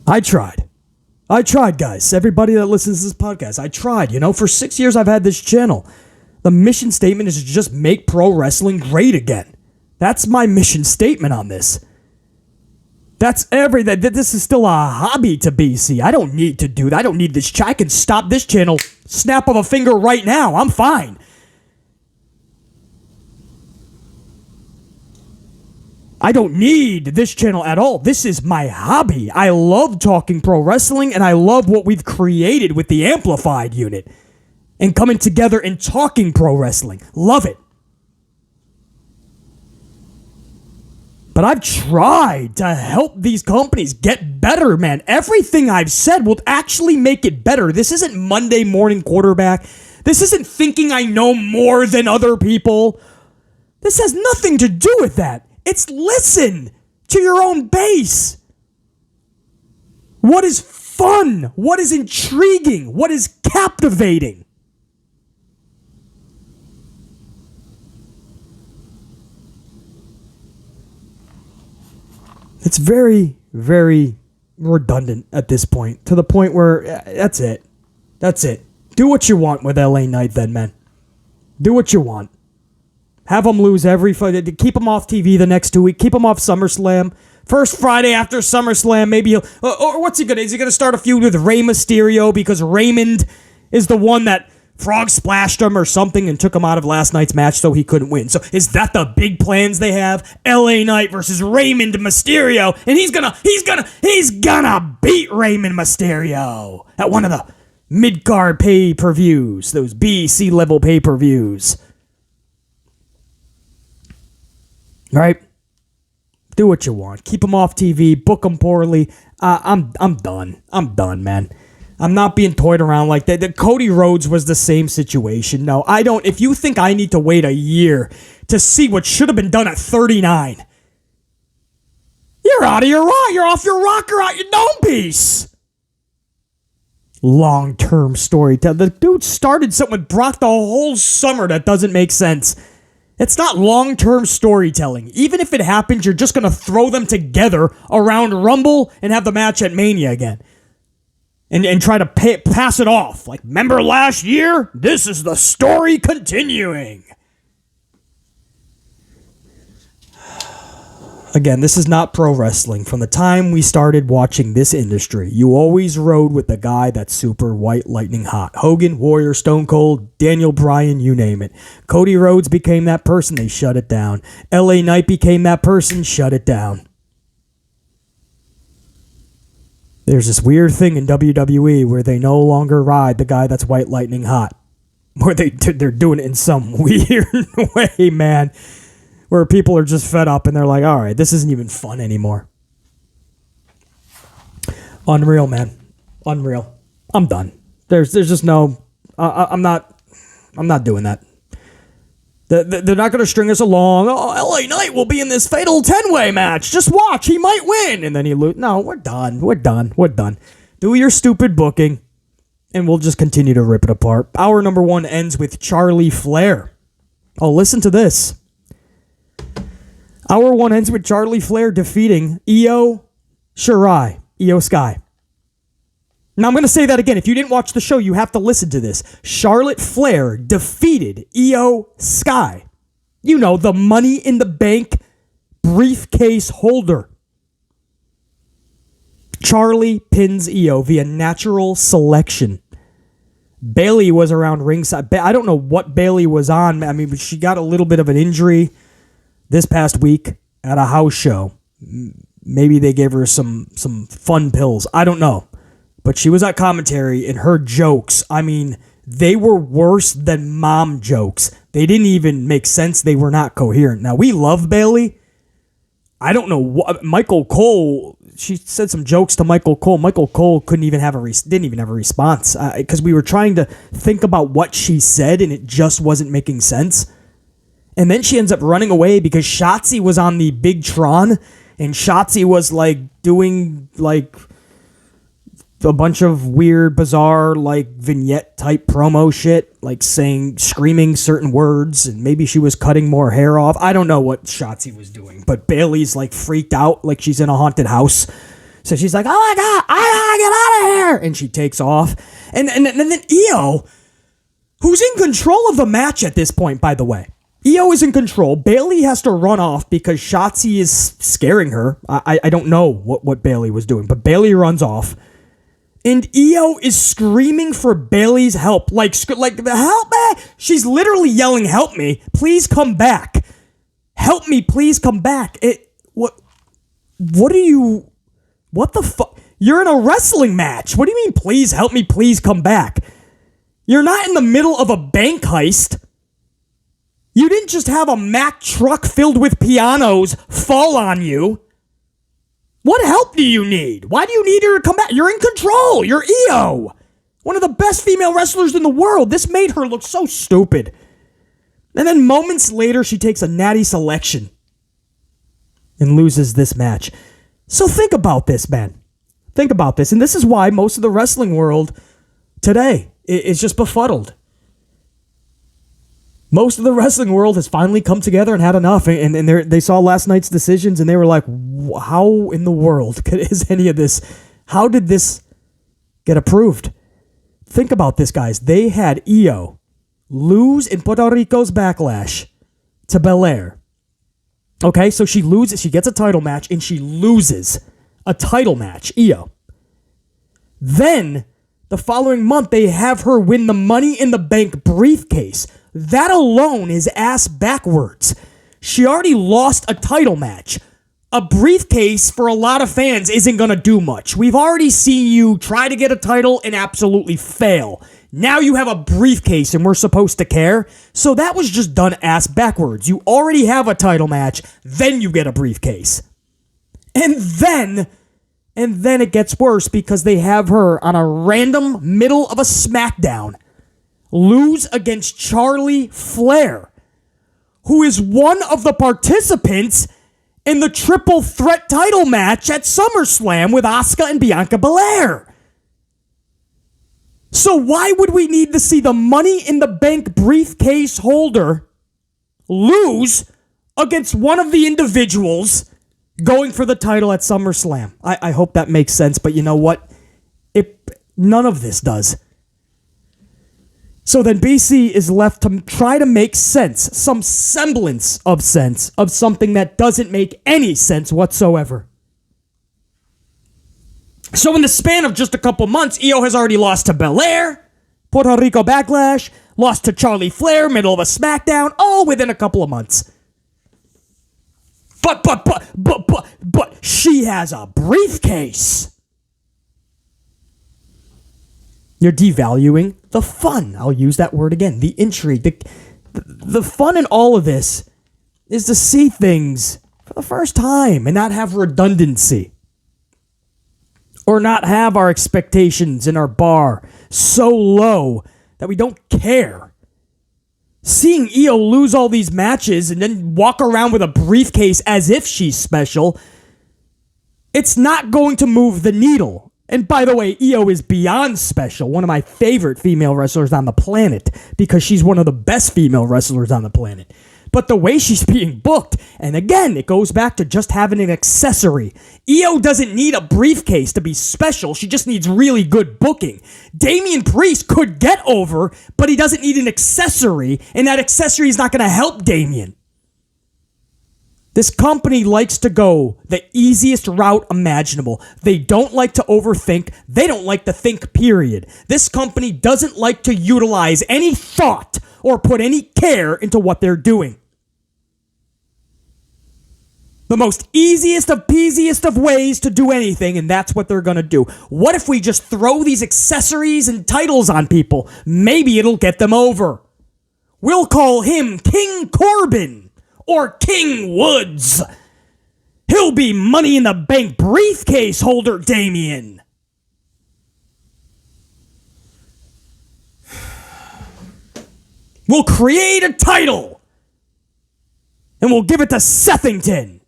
I tried, guys. Everybody that listens to this podcast, I tried. For 6 years I've had this channel. The mission statement is to just make pro wrestling great again. That's my mission statement on this. This is still a hobby to BC. I don't need to do that. I don't need this. I can stop this channel, snap of a finger right now. I'm fine. I don't need this channel at all. This is my hobby. I love talking pro wrestling, and I love what we've created with the Amplified unit and coming together and talking pro wrestling. Love it. But I've tried to help these companies get better, man. Everything I've said will actually make it better. This isn't Monday morning quarterback. This isn't thinking I know more than other people. This has nothing to do with that. It's listen to your own base. What is fun? What is intriguing? What is captivating? It's very, very redundant at this point, to the point where that's it. That's it. Do what you want with LA Knight then, man. Do what you want. Have them lose every fight. Keep them off TV the next 2 weeks. Keep them off SummerSlam. First Friday after SummerSlam, maybe he'll... Or what's he going to... Is he going to start a feud with Rey Mysterio because Raymond is the one that frog splashed him or something and took him out of last night's match so he couldn't win? So is that the big plans they have? LA Knight versus Raymond Mysterio. And he's gonna beat Raymond Mysterio at one of the mid-card pay-per-views. Those B, C level pay-per-views. All right? Do what you want. Keep them off TV. Book them poorly. I'm done. I'm done, man. I'm not being toyed around like that. Cody Rhodes was the same situation. No, I don't. If you think I need to wait a year to see what should have been done at 39, you're out of your rock. You're off your rocker, out your dome piece. Long-term storytelling. The dude started something with Brock the whole summer that doesn't make sense. It's not long-term storytelling. Even if it happens, you're just going to throw them together around Rumble and have the match at Mania again. And try to pass it off. Like, remember last year? This is the story continuing. Again, this is not pro wrestling. From the time we started watching this industry, you always rode with the guy that's super white lightning hot. Hogan, Warrior, Stone Cold, Daniel Bryan, you name it. Cody Rhodes became that person, they shut it down. LA Knight became that person, shut it down. There's this weird thing in WWE where they no longer ride the guy that's white lightning hot. Where they're doing it in some weird way, man. Where people are just fed up and they're like, all right, this isn't even fun anymore. Unreal, man. Unreal. I'm done. There's just no... I'm not doing that. They're not going to string us along. Oh, LA Knight will be in this fatal 10-way match. Just watch. He might win. And then he lose. No, we're done. We're done. We're done. Do your stupid booking, and we'll just continue to rip it apart. Hour number 1 ends with Charlotte Flair. Oh, listen to this. Hour 1 ends with Charlotte Flair defeating Iyo Sky. Now, I'm going to say that again. If you didn't watch the show, you have to listen to this. Charlotte Flair defeated Iyo Sky. You know, the Money in the Bank briefcase holder. Charlie pins Iyo via natural selection. Bayley was around ringside. I don't know what Bayley was on. I mean, she got a little bit of an injury this past week at a house show. Maybe they gave her some fun pills. I don't know. But she was at commentary, and her jokes, I mean, they were worse than mom jokes. They didn't even make sense. They were not coherent. Now, we love Bayley. I don't know what Michael Cole. She said some jokes to Michael Cole. Michael Cole didn't even have a response because we were trying to think about what she said, and it just wasn't making sense. And then she ends up running away because Shotzi was on the Big Tron, and Shotzi was like doing like a bunch of weird, bizarre, like vignette type promo shit, like screaming certain words, and maybe she was cutting more hair off. I don't know what Shotzi was doing, but Bayley's like freaked out, like she's in a haunted house. So she's like, "Oh my God, I gotta get out of here!" And she takes off. And then Iyo, who's in control of the match at this point, by the way. Iyo is in control. Bayley has to run off because Shotzi is scaring her. I don't know what Bayley was doing, but Bayley runs off. And Iyo is screaming for Bayley's help. Like help me! She's literally yelling, "Help me! Please come back! Help me! Please come back!" What the fuck? You're in a wrestling match. What do you mean, please help me, please come back? You're not in the middle of a bank heist. You didn't just have a Mack truck filled with pianos fall on you. What help do you need? Why do you need her to come back? You're in control. You're Iyo. One of the best female wrestlers in the world. This made her look so stupid. And then moments later, she takes a natty selection and loses this match. So think about this, man. Think about this. And this is why most of the wrestling world today is just befuddled. Most of the wrestling world has finally come together and had enough. And they saw last night's decisions and they were like, how in the world is any of this? How did this get approved? Think about this, guys. They had Iyo lose in Puerto Rico's Backlash to Belair. Okay, so she loses. She gets a title match and she loses a title match, Iyo. Then the following month, they have her win the Money in the Bank briefcase. That alone is ass backwards. She already lost a title match. A briefcase for a lot of fans isn't going to do much. We've already seen you try to get a title and absolutely fail. Now you have a briefcase and we're supposed to care? So that was just done ass backwards. You already have a title match, then you get a briefcase. And then it gets worse because they have her on a random middle of a SmackDown lose against Charlotte Flair, who is one of the participants in the triple threat title match at SummerSlam with Asuka and Bianca Belair. So why would we need to see the Money in the Bank briefcase holder lose against one of the individuals going for the title at SummerSlam? I hope that makes sense, but you know what? None of this does. So then BC is left to try to make sense, some semblance of sense, of something that doesn't make any sense whatsoever. So in the span of just a couple months, Iyo has already lost to Belair, Puerto Rico Backlash, lost to Charlotte Flair, middle of a SmackDown, all within a couple of months. But she has a briefcase. You're devaluing the fun. I'll use that word again. The intrigue. The fun in all of this is to see things for the first time and not have redundancy. Or not have our expectations in our bar so low that we don't care. Seeing Iyo lose all these matches and then walk around with a briefcase as if she's special, it's not going to move the needle. And by the way, Iyo is beyond special, one of my favorite female wrestlers on the planet, because she's one of the best female wrestlers on the planet. But the way she's being booked, and again, it goes back to just having an accessory. Iyo doesn't need a briefcase to be special, she just needs really good booking. Damian Priest could get over, but he doesn't need an accessory, and that accessory is not going to help Damian. This company likes to go the easiest route imaginable. They don't like to overthink. They don't like to think, period. This company doesn't like to utilize any thought or put any care into what they're doing. The most easiest of peasiest of ways to do anything, and that's what they're going to do. What if we just throw these accessories and titles on people? Maybe it'll get them over. We'll call him King Corbin. Or King Woods. He'll be Money in the Bank briefcase holder, Damian. We'll create a title. And we'll give it to Sethington.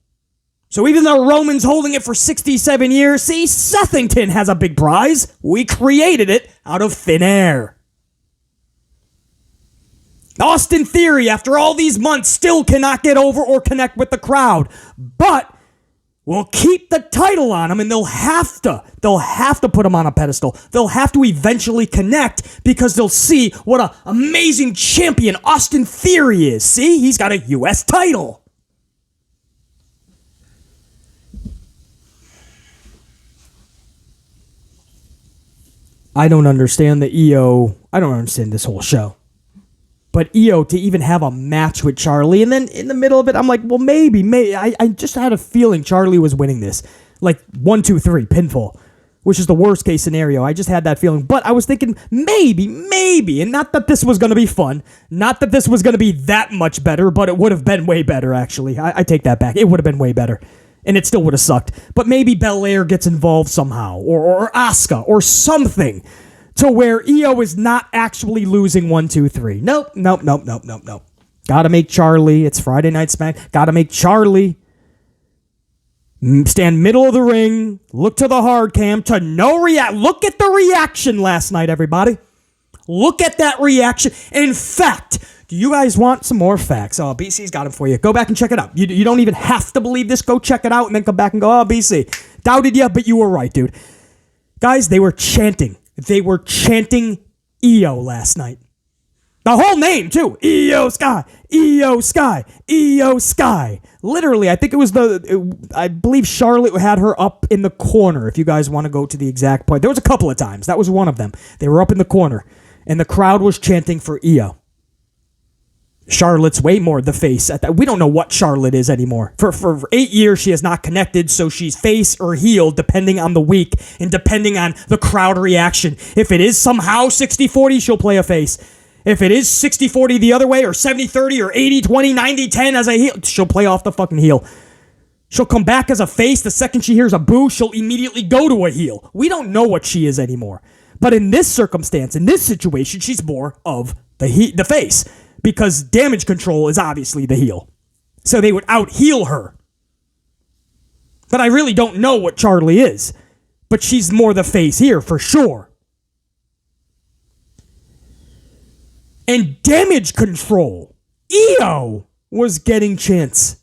So even though Roman's holding it for 67 years, see, Sethington has a big prize. We created it out of thin air. Austin Theory, after all these months, still cannot get over or connect with the crowd. But we'll keep the title on him, and they'll have to put him on a pedestal. They'll have to eventually connect because they'll see what an amazing champion Austin Theory is. See, he's got a U.S. title. I don't understand I don't understand this whole show. But Iyo to even have a match with Charlie, and then in the middle of it, I'm like, well, maybe. I just had a feeling Charlie was winning this. Like 1, 2, 3, pinfall, which is the worst case scenario. I just had that feeling. But I was thinking maybe, and not that this was going to be fun, not that this was going to be that much better, but it would have been way better, actually. I take that back. It would have been way better. And it still would have sucked. But maybe Belair gets involved somehow, or Asuka, or something. To where Iyo is not actually losing 1, 2, 3. Nope. Gotta make Charlie. It's Friday Night Smack. Gotta make Charlie stand middle of the ring. Look to the hard cam to no react. Look at the reaction last night, everybody. Look at that reaction. In fact, do you guys want some more facts? Oh, BC's got them for you. Go back and check it out. You don't even have to believe this. Go check it out and then come back and go, oh, BC. Doubted you, but you were right, dude. Guys, they were chanting. They were chanting Iyo last night. The whole name, too. Iyo Sky. Iyo Sky. Iyo Sky. Literally, I think it was I believe Charlotte had her up in the corner, if you guys want to go to the exact point. There was a couple of times. That was one of them. They were up in the corner, and the crowd was chanting for Iyo. Charlotte's way more the face. We don't know what Charlotte is anymore. For 8 years, she has not connected, so she's face or heel, depending on the week and depending on the crowd reaction. If it is somehow 60-40, she'll play a face. If it is 60-40 the other way, or 70-30, or 80-20, 90-10 as a heel, she'll play off the fucking heel. She'll come back as a face. The second she hears a boo, she'll immediately go to a heel. We don't know what she is anymore. But in this circumstance, in this situation, she's more of the face. Because Damage Control is obviously the heel. So they would out-heel her. But I really don't know what Charlie is. But she's more the face here, for sure. And Damage Control. Iyo was getting chance.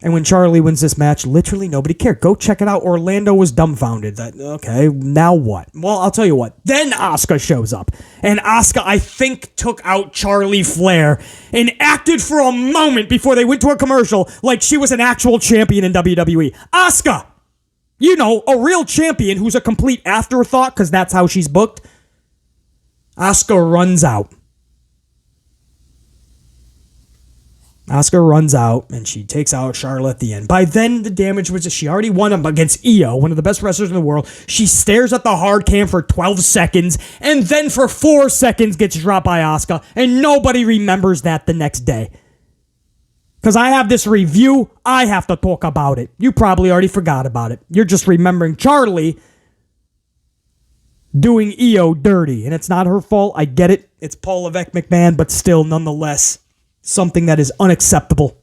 And when Charlie wins this match, literally nobody cared. Go check it out. Orlando was dumbfounded. Okay, now what? Well, I'll tell you what. Then Asuka shows up. And Asuka, I think, took out Charlie Flair and acted for a moment before they went to a commercial like she was an actual champion in WWE. Asuka! You know, a real champion who's a complete afterthought because that's how she's booked. Asuka runs out. Asuka runs out, and she takes out Charlotte at the end. By then, the damage was that she already won against Iyo, one of the best wrestlers in the world. She stares at the hard cam for 12 seconds, and then for 4 seconds gets dropped by Asuka, and nobody remembers that the next day. Because I have this review, I have to talk about it. You probably already forgot about it. You're just remembering Charlie doing Iyo dirty, and it's not her fault. I get it. It's Paul Levesque McMahon, but still, nonetheless, something that is unacceptable.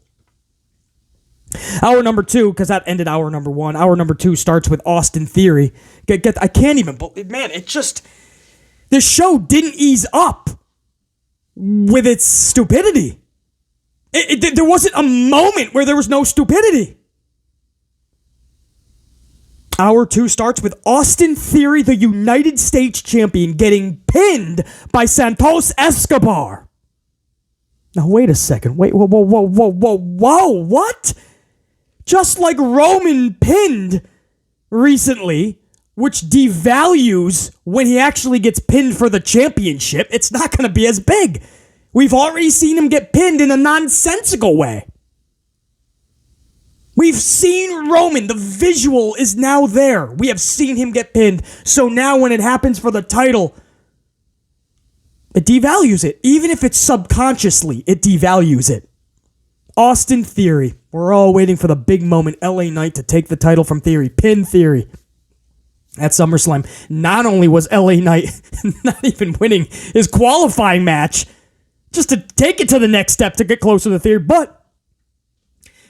Hour number 2, because that ended hour number 1. Hour number 2 starts with Austin Theory. I can't even believe, man, this show didn't ease up with its stupidity. There wasn't a moment where there was no stupidity. Hour 2 starts with Austin Theory, the United States champion, getting pinned by Santos Escobar. Now, wait a second. Whoa, what? Just like Roman pinned recently, which devalues when he actually gets pinned for the championship, it's not going to be as big. We've already seen him get pinned in a nonsensical way. We've seen Roman. The visual is now there. We have seen him get pinned. So now when it happens for the title, it devalues it. Even if it's subconsciously, it devalues it. Austin Theory. We're all waiting for the big moment. LA Knight to take the title from Theory. Pin Theory. At SummerSlam. Not only was LA Knight not even winning his qualifying match, just to take it to the next step to get closer to Theory, but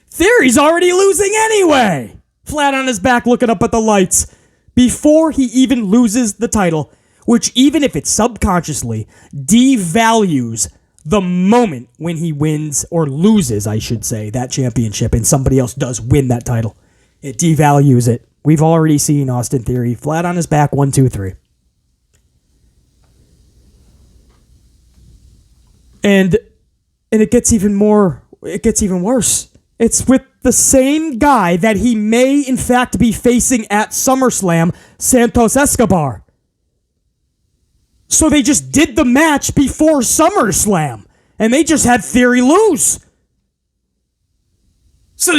Theory's already losing anyway. Flat on his back looking up at the lights. Before he even loses the title, which even if it's subconsciously, devalues the moment when he wins, or loses, I should say, that championship and somebody else does win that title. It devalues it. We've already seen Austin Theory flat on his back, 1, 2, 3. And it gets even worse. It's with the same guy that he may in fact be facing at SummerSlam, Santos Escobar. So they just did the match before SummerSlam, and they just had Theory lose. So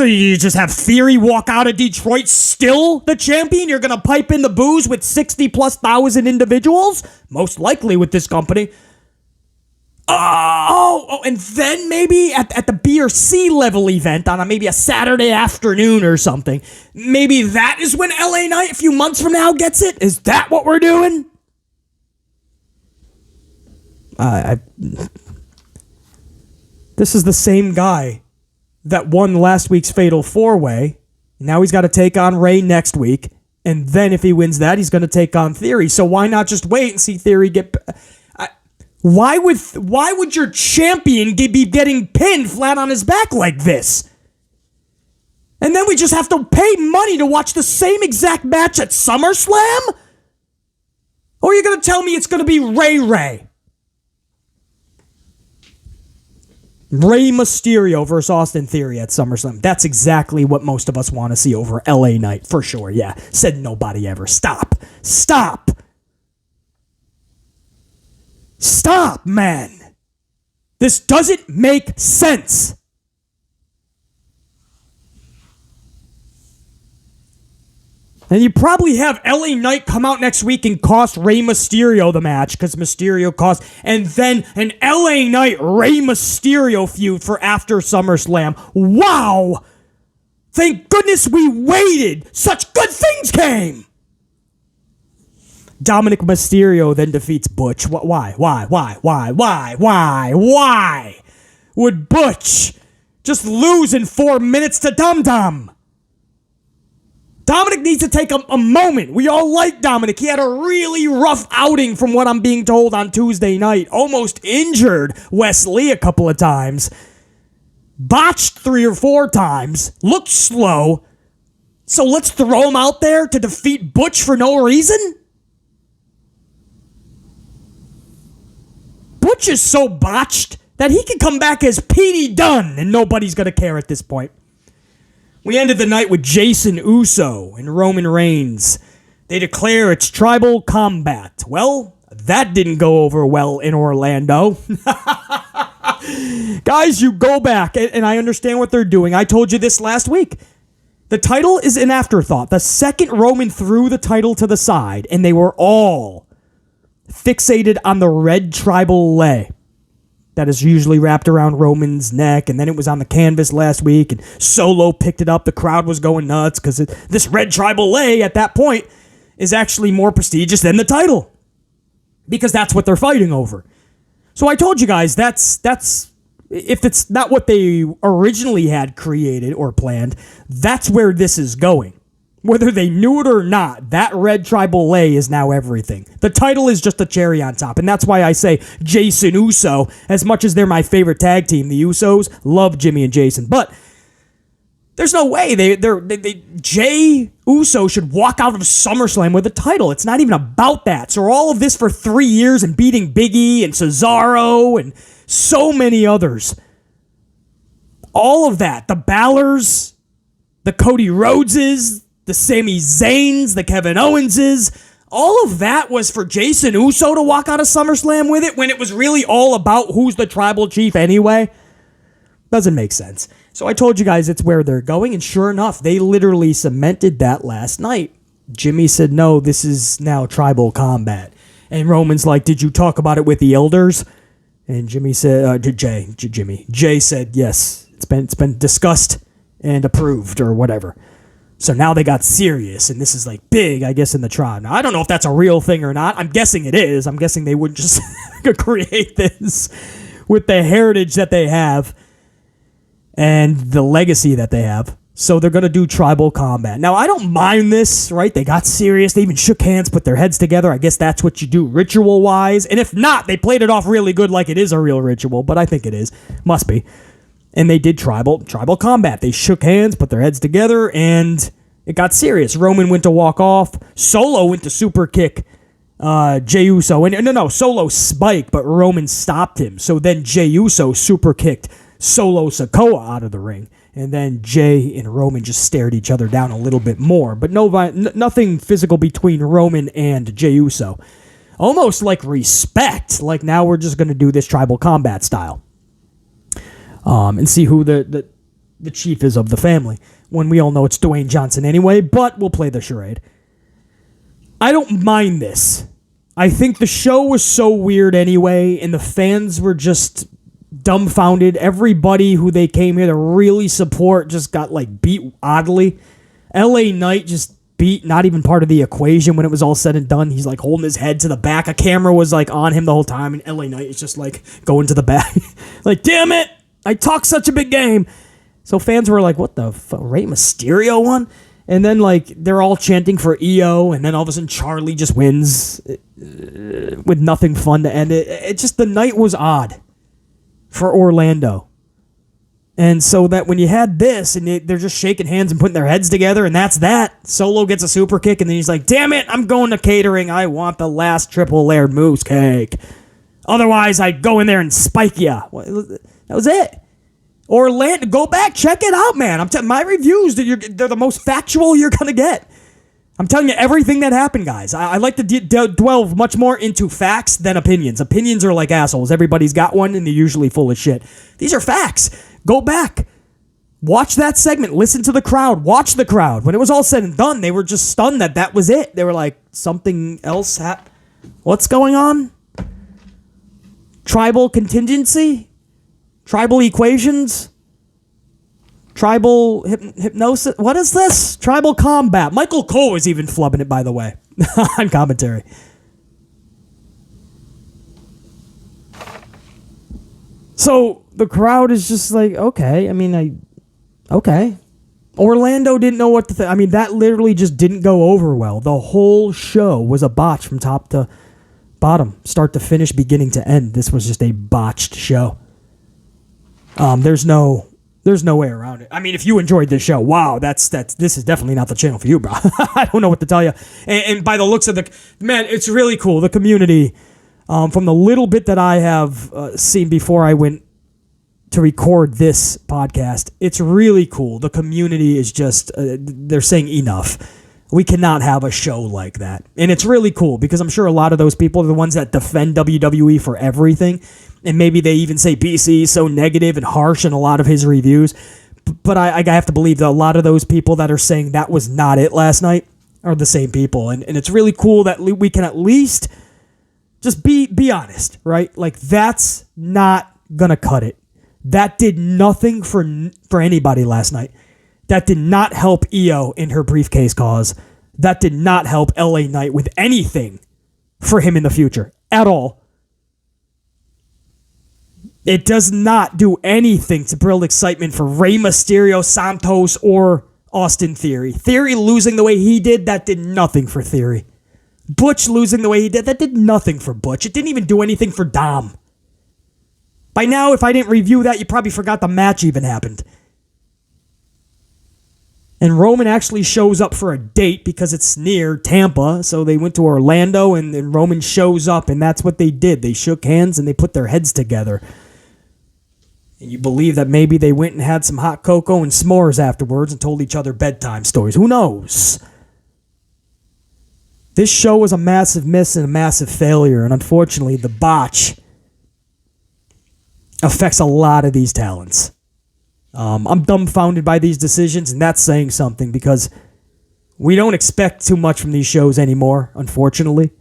you just have Theory walk out of Detroit still the champion? You're going to pipe in the booze with 60,000+ individuals? Most likely with this company. And then maybe at the B or C level event on maybe a Saturday afternoon or something, maybe that is when LA Knight a few months from now gets it? Is that what we're doing? This is the same guy that won last week's Fatal 4-Way. Now he's got to take on Ray next week. And then if he wins that, he's going to take on Theory. So why not just wait and see Theory get... Why would your champion be getting pinned flat on his back like this? And then we just have to pay money to watch the same exact match at SummerSlam? Or are you going to tell me it's going to be Ray Mysterio versus Austin Theory at SummerSlam? That's exactly what most of us want to see over LA Knight, for sure, yeah. Said nobody ever. Stop, man. This doesn't make sense. And you probably have LA Knight come out next week and cost Rey Mysterio the match, because Mysterio cost, and then an LA Knight Rey Mysterio feud for after SummerSlam. Wow! Thank goodness we waited. Such good things came. Dominik Mysterio then defeats Butch. Why? Would Butch just lose in 4 minutes to Dum Dum? Dominik needs to take a moment. We all like Dominik. He had a really rough outing from what I'm being told on Tuesday night. Almost injured Wesley a couple of times. Botched 3 or 4 times. Looked slow. So let's throw him out there to defeat Butch for no reason? Butch is so botched that he can come back as Petey Dunne and nobody's going to care at this point. We ended the night with Jason Uso and Roman Reigns. They declare it's tribal combat. Well, that didn't go over well in Orlando. Guys, you go back, and I understand what they're doing. I told you this last week. The title is an afterthought. The second Roman threw the title to the side, and they were all fixated on the red tribal lei that is usually wrapped around Roman's neck, and then it was on the canvas last week, and Solo picked it up. The crowd was going nuts because this red tribal lei at that point is actually more prestigious than the title because that's what they're fighting over. So I told you guys that's if it's not what they originally had created or planned, that's where this is going. Whether they knew it or not, that red tribal lei is now everything. The title is just a cherry on top, and that's why I say Jason Uso, as much as they're my favorite tag team, the Usos, love Jimmy and Jason, but there's no way Jey Uso should walk out of SummerSlam with a title. It's not even about that. So all of this for 3 years and beating Big E and Cesaro and so many others. All of that, the Ballers, the Cody Rhodeses, the Sami Zayns, the Kevin Owenses, all of that was for Jason Uso to walk out of SummerSlam with it when it was really all about who's the tribal chief anyway. Doesn't make sense. So I told you guys it's where they're going, and sure enough, they literally cemented that last night. Jimmy said, no, this is now tribal combat. And Roman's like, did you talk about it with the elders? And Jimmy said, Jay said, yes, it's been discussed and approved or whatever. So now they got serious, and this is like big, I guess, in the tribe. Now, I don't know if that's a real thing or not. I'm guessing it is. I'm guessing they wouldn't just create this with the heritage that they have and the legacy that they have. So they're going to do tribal combat. Now, I don't mind this, right? They got serious. They even shook hands, put their heads together. I guess that's what you do ritual-wise. And if not, they played it off really good like it is a real ritual, but I think it is. Must be. And they did tribal combat. They shook hands, put their heads together, and it got serious. Roman went to walk off. Solo went to super kick Jey Uso. And no, Solo spiked, but Roman stopped him. So then Jey Uso super kicked Solo Sikoa out of the ring. And then Jey and Roman just stared each other down a little bit more. But nothing physical between Roman and Jey Uso. Almost like respect. Like now we're just going to do this tribal combat style. And see who the chief is of the family. When we all know it's Dwayne Johnson anyway, but we'll play the charade. I don't mind this. I think the show was so weird anyway, and the fans were just dumbfounded. Everybody who they came here to really support just got like beat oddly. LA Knight just beat, not even part of the equation when it was all said and done. He's like holding his head to the back. A camera was like on him the whole time, and LA Knight is just like going to the back. Like, damn it! I talk such a big game. So fans were like, what the fuck? Rey Mysterio won? And then like they're all chanting for Iyo, and then all of a sudden Charlie just wins with nothing fun to end it. It just, the night was odd for Orlando. And so that when you had this and they're just shaking hands and putting their heads together, and that's that. Solo gets a super kick, and then he's like, damn it, I'm going to catering. I want the last triple layered moose cake. Otherwise, I'd go in there and spike ya. That was it. Orlando, go back, check it out, man. I'm telling my reviews, they're the most factual you're gonna get. I'm telling you everything that happened, guys. I like to dwell much more into facts than opinions. Opinions are like assholes. Everybody's got one, and they're usually full of shit. These are facts. Go back, watch that segment, listen to the crowd, watch the crowd. When it was all said and done, they were just stunned that was it. They were like, something else what's going on? Tribal contingency? Tribal equations? Tribal hypnosis. What is this? Tribal combat. Michael Cole is even flubbing it, by the way, on commentary. So the crowd is just like, okay. I mean, okay. Orlando didn't know what to think. I mean, that literally just didn't go over well. The whole show was a botch from top to bottom, start to finish, beginning to end. This was just a botched show. There's no way around it. I mean, if you enjoyed this show, wow, this is definitely not the channel for you, bro. I don't know what to tell you. And by the looks of it's really cool. The community, from the little bit that I have seen before I went to record this podcast, it's really cool. The community is just, they're saying enough. We cannot have a show like that. And it's really cool because I'm sure a lot of those people are the ones that defend WWE for everything. And maybe they even say BC is so negative and harsh in a lot of his reviews. But I have to believe that a lot of those people that are saying that was not it last night are the same people. And it's really cool that we can at least just be honest, right? Like, that's not going to cut it. That did nothing for anybody last night. That did not help Iyo in her briefcase cause. That did not help LA Knight with anything for him in the future at all. It does not do anything to build excitement for Rey Mysterio, Santos, or Austin Theory. Theory losing the way he did, that did nothing for Theory. Butch losing the way he did, that did nothing for Butch. It didn't even do anything for Dom. By now, if I didn't review that, you probably forgot the match even happened. And Roman actually shows up for a date because it's near Tampa. So they went to Orlando and Roman shows up, and that's what they did. They shook hands and they put their heads together. And you believe that maybe they went and had some hot cocoa and s'mores afterwards and told each other bedtime stories. Who knows? This show was a massive miss and a massive failure. And unfortunately, the botch affects a lot of these talents. I'm dumbfounded by these decisions, and that's saying something because we don't expect too much from these shows anymore, unfortunately.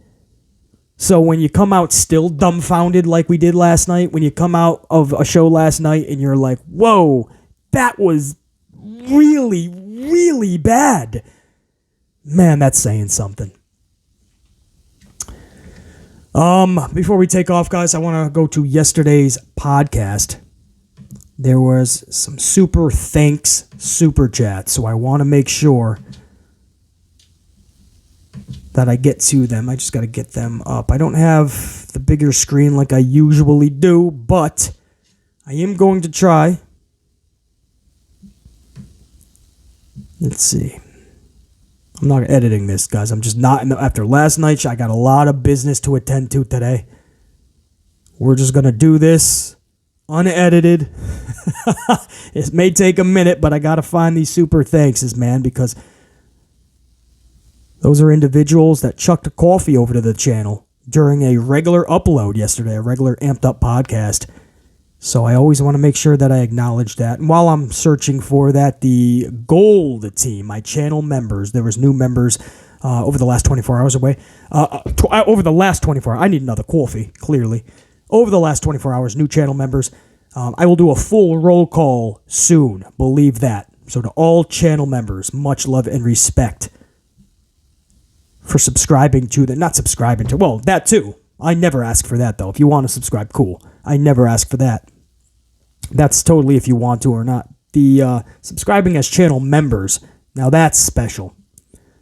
So when you come out still dumbfounded like we did last night, when you come out of a show last night and you're like, whoa, that was really, really bad. Man, that's saying something. Before we take off, guys, I want to go to yesterday's podcast. There was some super thanks super chat, so I want to make sure that I get to them. I just got to get them up. I don't have the bigger screen like I usually do, but I am going to try. Let's see. I'm not editing this, guys. I'm just not after last night. I got a lot of business to attend to today. We're just going to do this unedited. It may take a minute, but I got to find these super thankses, man, because those are individuals that chucked a coffee over to the channel during a regular upload yesterday, a regular amped up podcast. So I always want to make sure that I acknowledge that. And while I'm searching for that, the Gold team, my channel members, there was new members over the last 24 hours over the last 24 hours. I need another coffee, clearly. Over the last 24 hours, new channel members. I will do a full roll call soon. Believe that. So to all channel members, much love and respect for subscribing to not subscribing to, well, that too. I never ask for that, though. If you want to subscribe, cool. I never ask for that. That's totally if you want to or not. The subscribing as channel members, now that's special.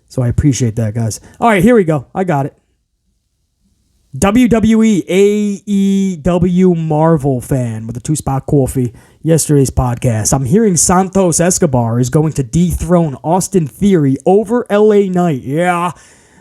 So I appreciate that, guys. All right, here we go. I got it. WWE AEW Marvel fan with a 2-spot coffee. Yesterday's podcast. I'm hearing Santos Escobar is going to dethrone Austin Theory over LA Knight. Yeah,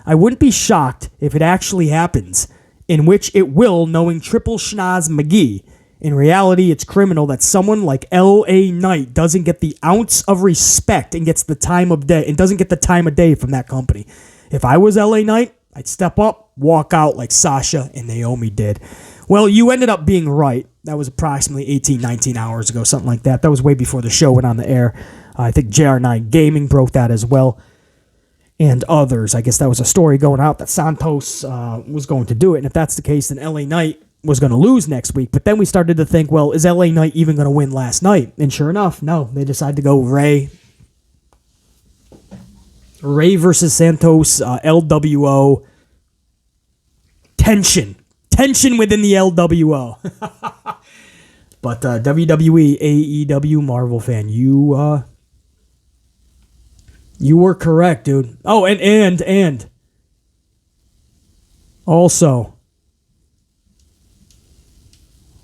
I wouldn't be shocked if it actually happens, in which it will, knowing Triple Schnoz McGee. In reality, it's criminal that someone like LA Knight doesn't get the ounce of respect and gets the time of day and doesn't get the time of day from that company. If I was LA Knight, I'd step up, walk out like Sasha and Naomi did. Well, you ended up being right. That was approximately 18, 19 hours ago, something like that. That was way before the show went on the air. I think JR9 Gaming broke that as well. And others. I guess that was a story going out that Santos was going to do it. And if that's the case, then LA Knight was going to lose next week. But then we started to think, well, is LA Knight even going to win last night? And sure enough, no. They decided to go Ray versus Santos, LWO. Tension within the LWO. But WWE, AEW, Marvel fan, you were correct, dude. Oh, and also,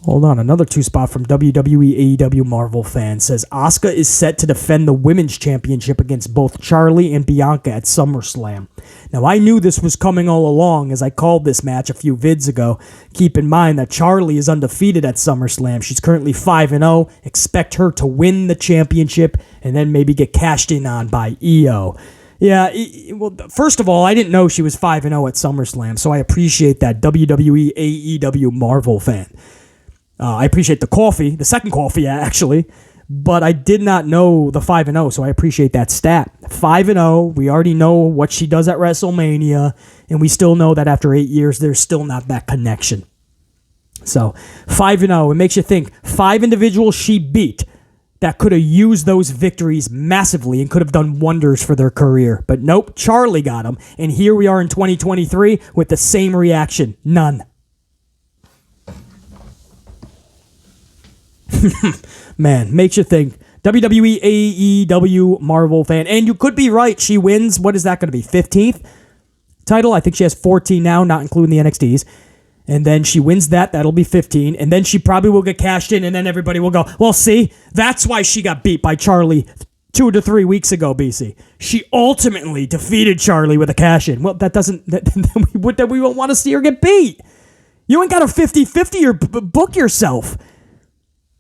hold on, another 2-spot from WWE, AEW, Marvel fan says Asuka is set to defend the Women's Championship against both Charlie and Bianca at SummerSlam. Now, I knew this was coming all along as I called this match a few vids ago. Keep in mind that Charlie is undefeated at SummerSlam. She's currently 5-0. Expect her to win the championship and then maybe get cashed in on by Iyo. Yeah, well, first of all, I didn't know she was 5-0 at SummerSlam, so I appreciate that, WWE, AEW, Marvel fan. I appreciate the coffee, the second coffee, actually. But I did not know the 5-0, so I appreciate that stat. 5-0, we already know what she does at WrestleMania, and we still know that after 8 years, there's still not that connection. So, 5-0, it makes you think 5 individuals she beat that could have used those victories massively and could have done wonders for their career. But nope, Charlie got them, and here we are in 2023 with the same reaction. None. Man, makes you think. WWE, AEW, Marvel fan. And you could be right. She wins. What is that going to be? 15th title? I think she has 14 now, not including the NXTs. And then she wins that. That'll be 15. And then she probably will get cashed in. And then everybody will go, well, see, that's why she got beat by Charlie 2 to 3 weeks ago, BC. She ultimately defeated Charlie with a cash in. Well, that doesn't... we won't want to see her get beat. You ain't got a 50-50 or book yourself.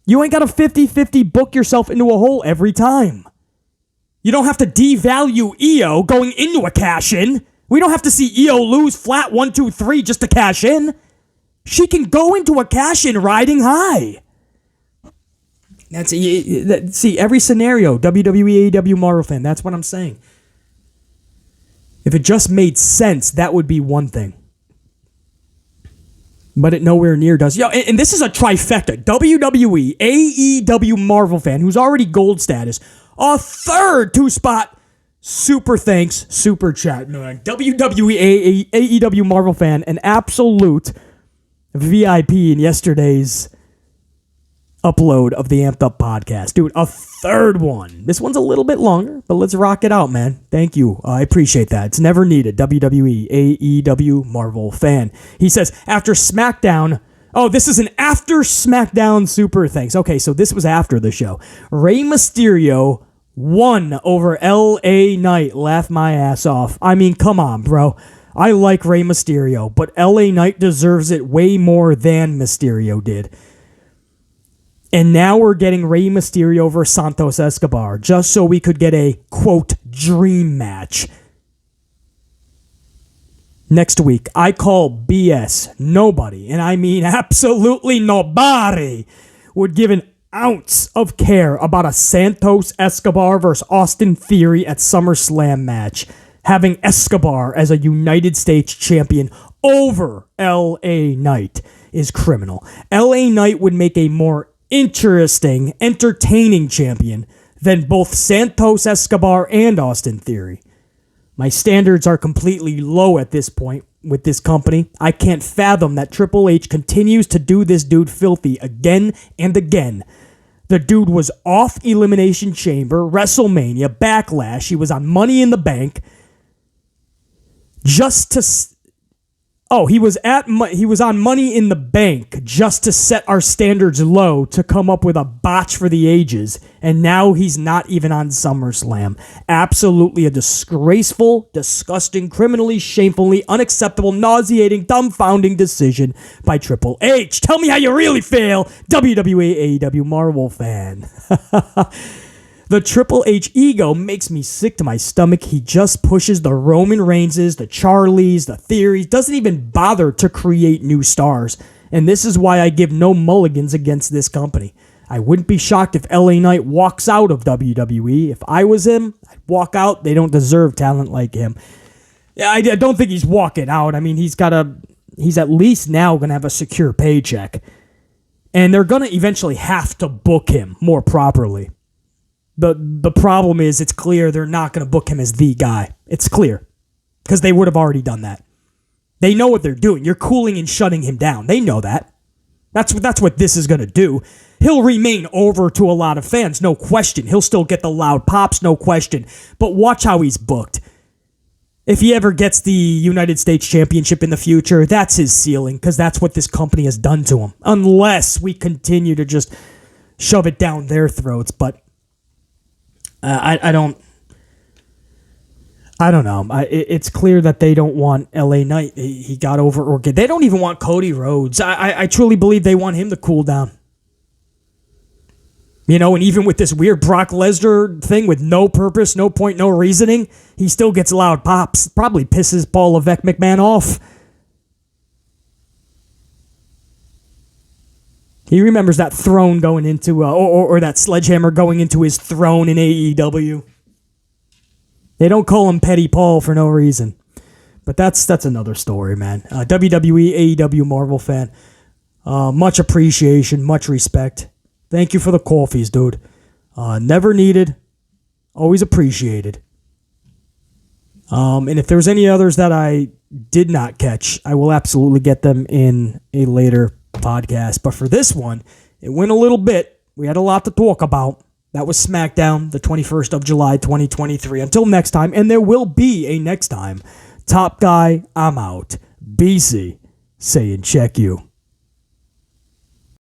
You ain't got a 50-50 book yourself into a hole every time. You don't have to devalue Iyo going into a cash-in. We don't have to see Iyo lose flat 1, 2, 3 just to cash in. She can go into a cash-in riding high. See, every scenario, WWE, AEW, Marvel fan, that's what I'm saying. If it just made sense, that would be one thing. But it nowhere near does. Yo, and this is a trifecta. WWE, AEW, Marvel fan, who's already gold status. A third 2-spot super thanks, super chat. WWE, AEW, Marvel fan, an absolute VIP in yesterday's upload of the Amped Up podcast. Dude, a third one. This one's a little bit longer, but let's rock it out, man. Thank you. I appreciate that. It's never needed. WWE, AEW, Marvel fan. He says, after SmackDown... Oh, this is an after SmackDown super thanks. Okay, so this was after the show. Rey Mysterio won over LA Knight. Laugh my ass off. I mean, come on, bro. I like Rey Mysterio, but LA Knight deserves it way more than Mysterio did. And now we're getting Rey Mysterio versus Santos Escobar, just so we could get a, quote, dream match. Next week, I call BS. Nobody, and I mean absolutely nobody, would give an ounce of care about a Santos Escobar versus Austin Theory at SummerSlam match. Having Escobar as a United States champion over LA Knight is criminal. LA Knight would make a more interesting, entertaining champion than both Santos Escobar and Austin Theory. My standards are completely low at this point with this company. I can't fathom that Triple H continues to do this dude filthy again and again. The dude was off Elimination Chamber, WrestleMania, Backlash. He was on Money in the Bank. He was on Money in the Bank just to set our standards low to come up with a botch for the ages, and now he's not even on SummerSlam. Absolutely a disgraceful, disgusting, criminally, shamefully, unacceptable, nauseating, dumbfounding decision by Triple H. Tell me how you really feel, WWE, AEW, Marvel fan. The Triple H ego makes me sick to my stomach. He just pushes the Roman Reigns', the Charlies, the Theories, doesn't even bother to create new stars. And this is why I give no mulligans against this company. I wouldn't be shocked if LA Knight walks out of WWE. If I was him, I'd walk out. They don't deserve talent like him. I don't think he's walking out. I mean, he's got a he's at least now going to have a secure paycheck. And they're going to eventually have to book him more properly. The problem is it's clear they're not going to book him as the guy. It's clear. Because they would have already done that. They know what they're doing. You're cooling and shutting him down. They know that. That's what this is going to do. He'll remain over to a lot of fans, no question. He'll still get the loud pops, no question. But watch how he's booked. If he ever gets the United States Championship in the future, that's his ceiling, because that's what this company has done to him. Unless we continue to just shove it down their throats. But I don't know. It's clear that they don't want LA Knight. He got over or they don't even want Cody Rhodes. I truly believe they want him to cool down. You know, and even with this weird Brock Lesnar thing with no purpose, no point, no reasoning, he still gets loud pops. Probably pisses Paul Levesque McMahon off. He remembers that throne going into, or that sledgehammer going into his throne in AEW. They don't call him Petty Paul for no reason. But that's another story, man. WWE, AEW, Marvel fan. Much appreciation, much respect. Thank you for the coffees, dude. Never needed, always appreciated. And if there's any others that I did not catch, I will absolutely get them in a later podcast. But for this one, it went a little bit. We had a lot to talk about. That was SmackDown, the 21st of July, 2023. Until next time, and there will be a next time. Top guy, I'm out. BC, saying check you.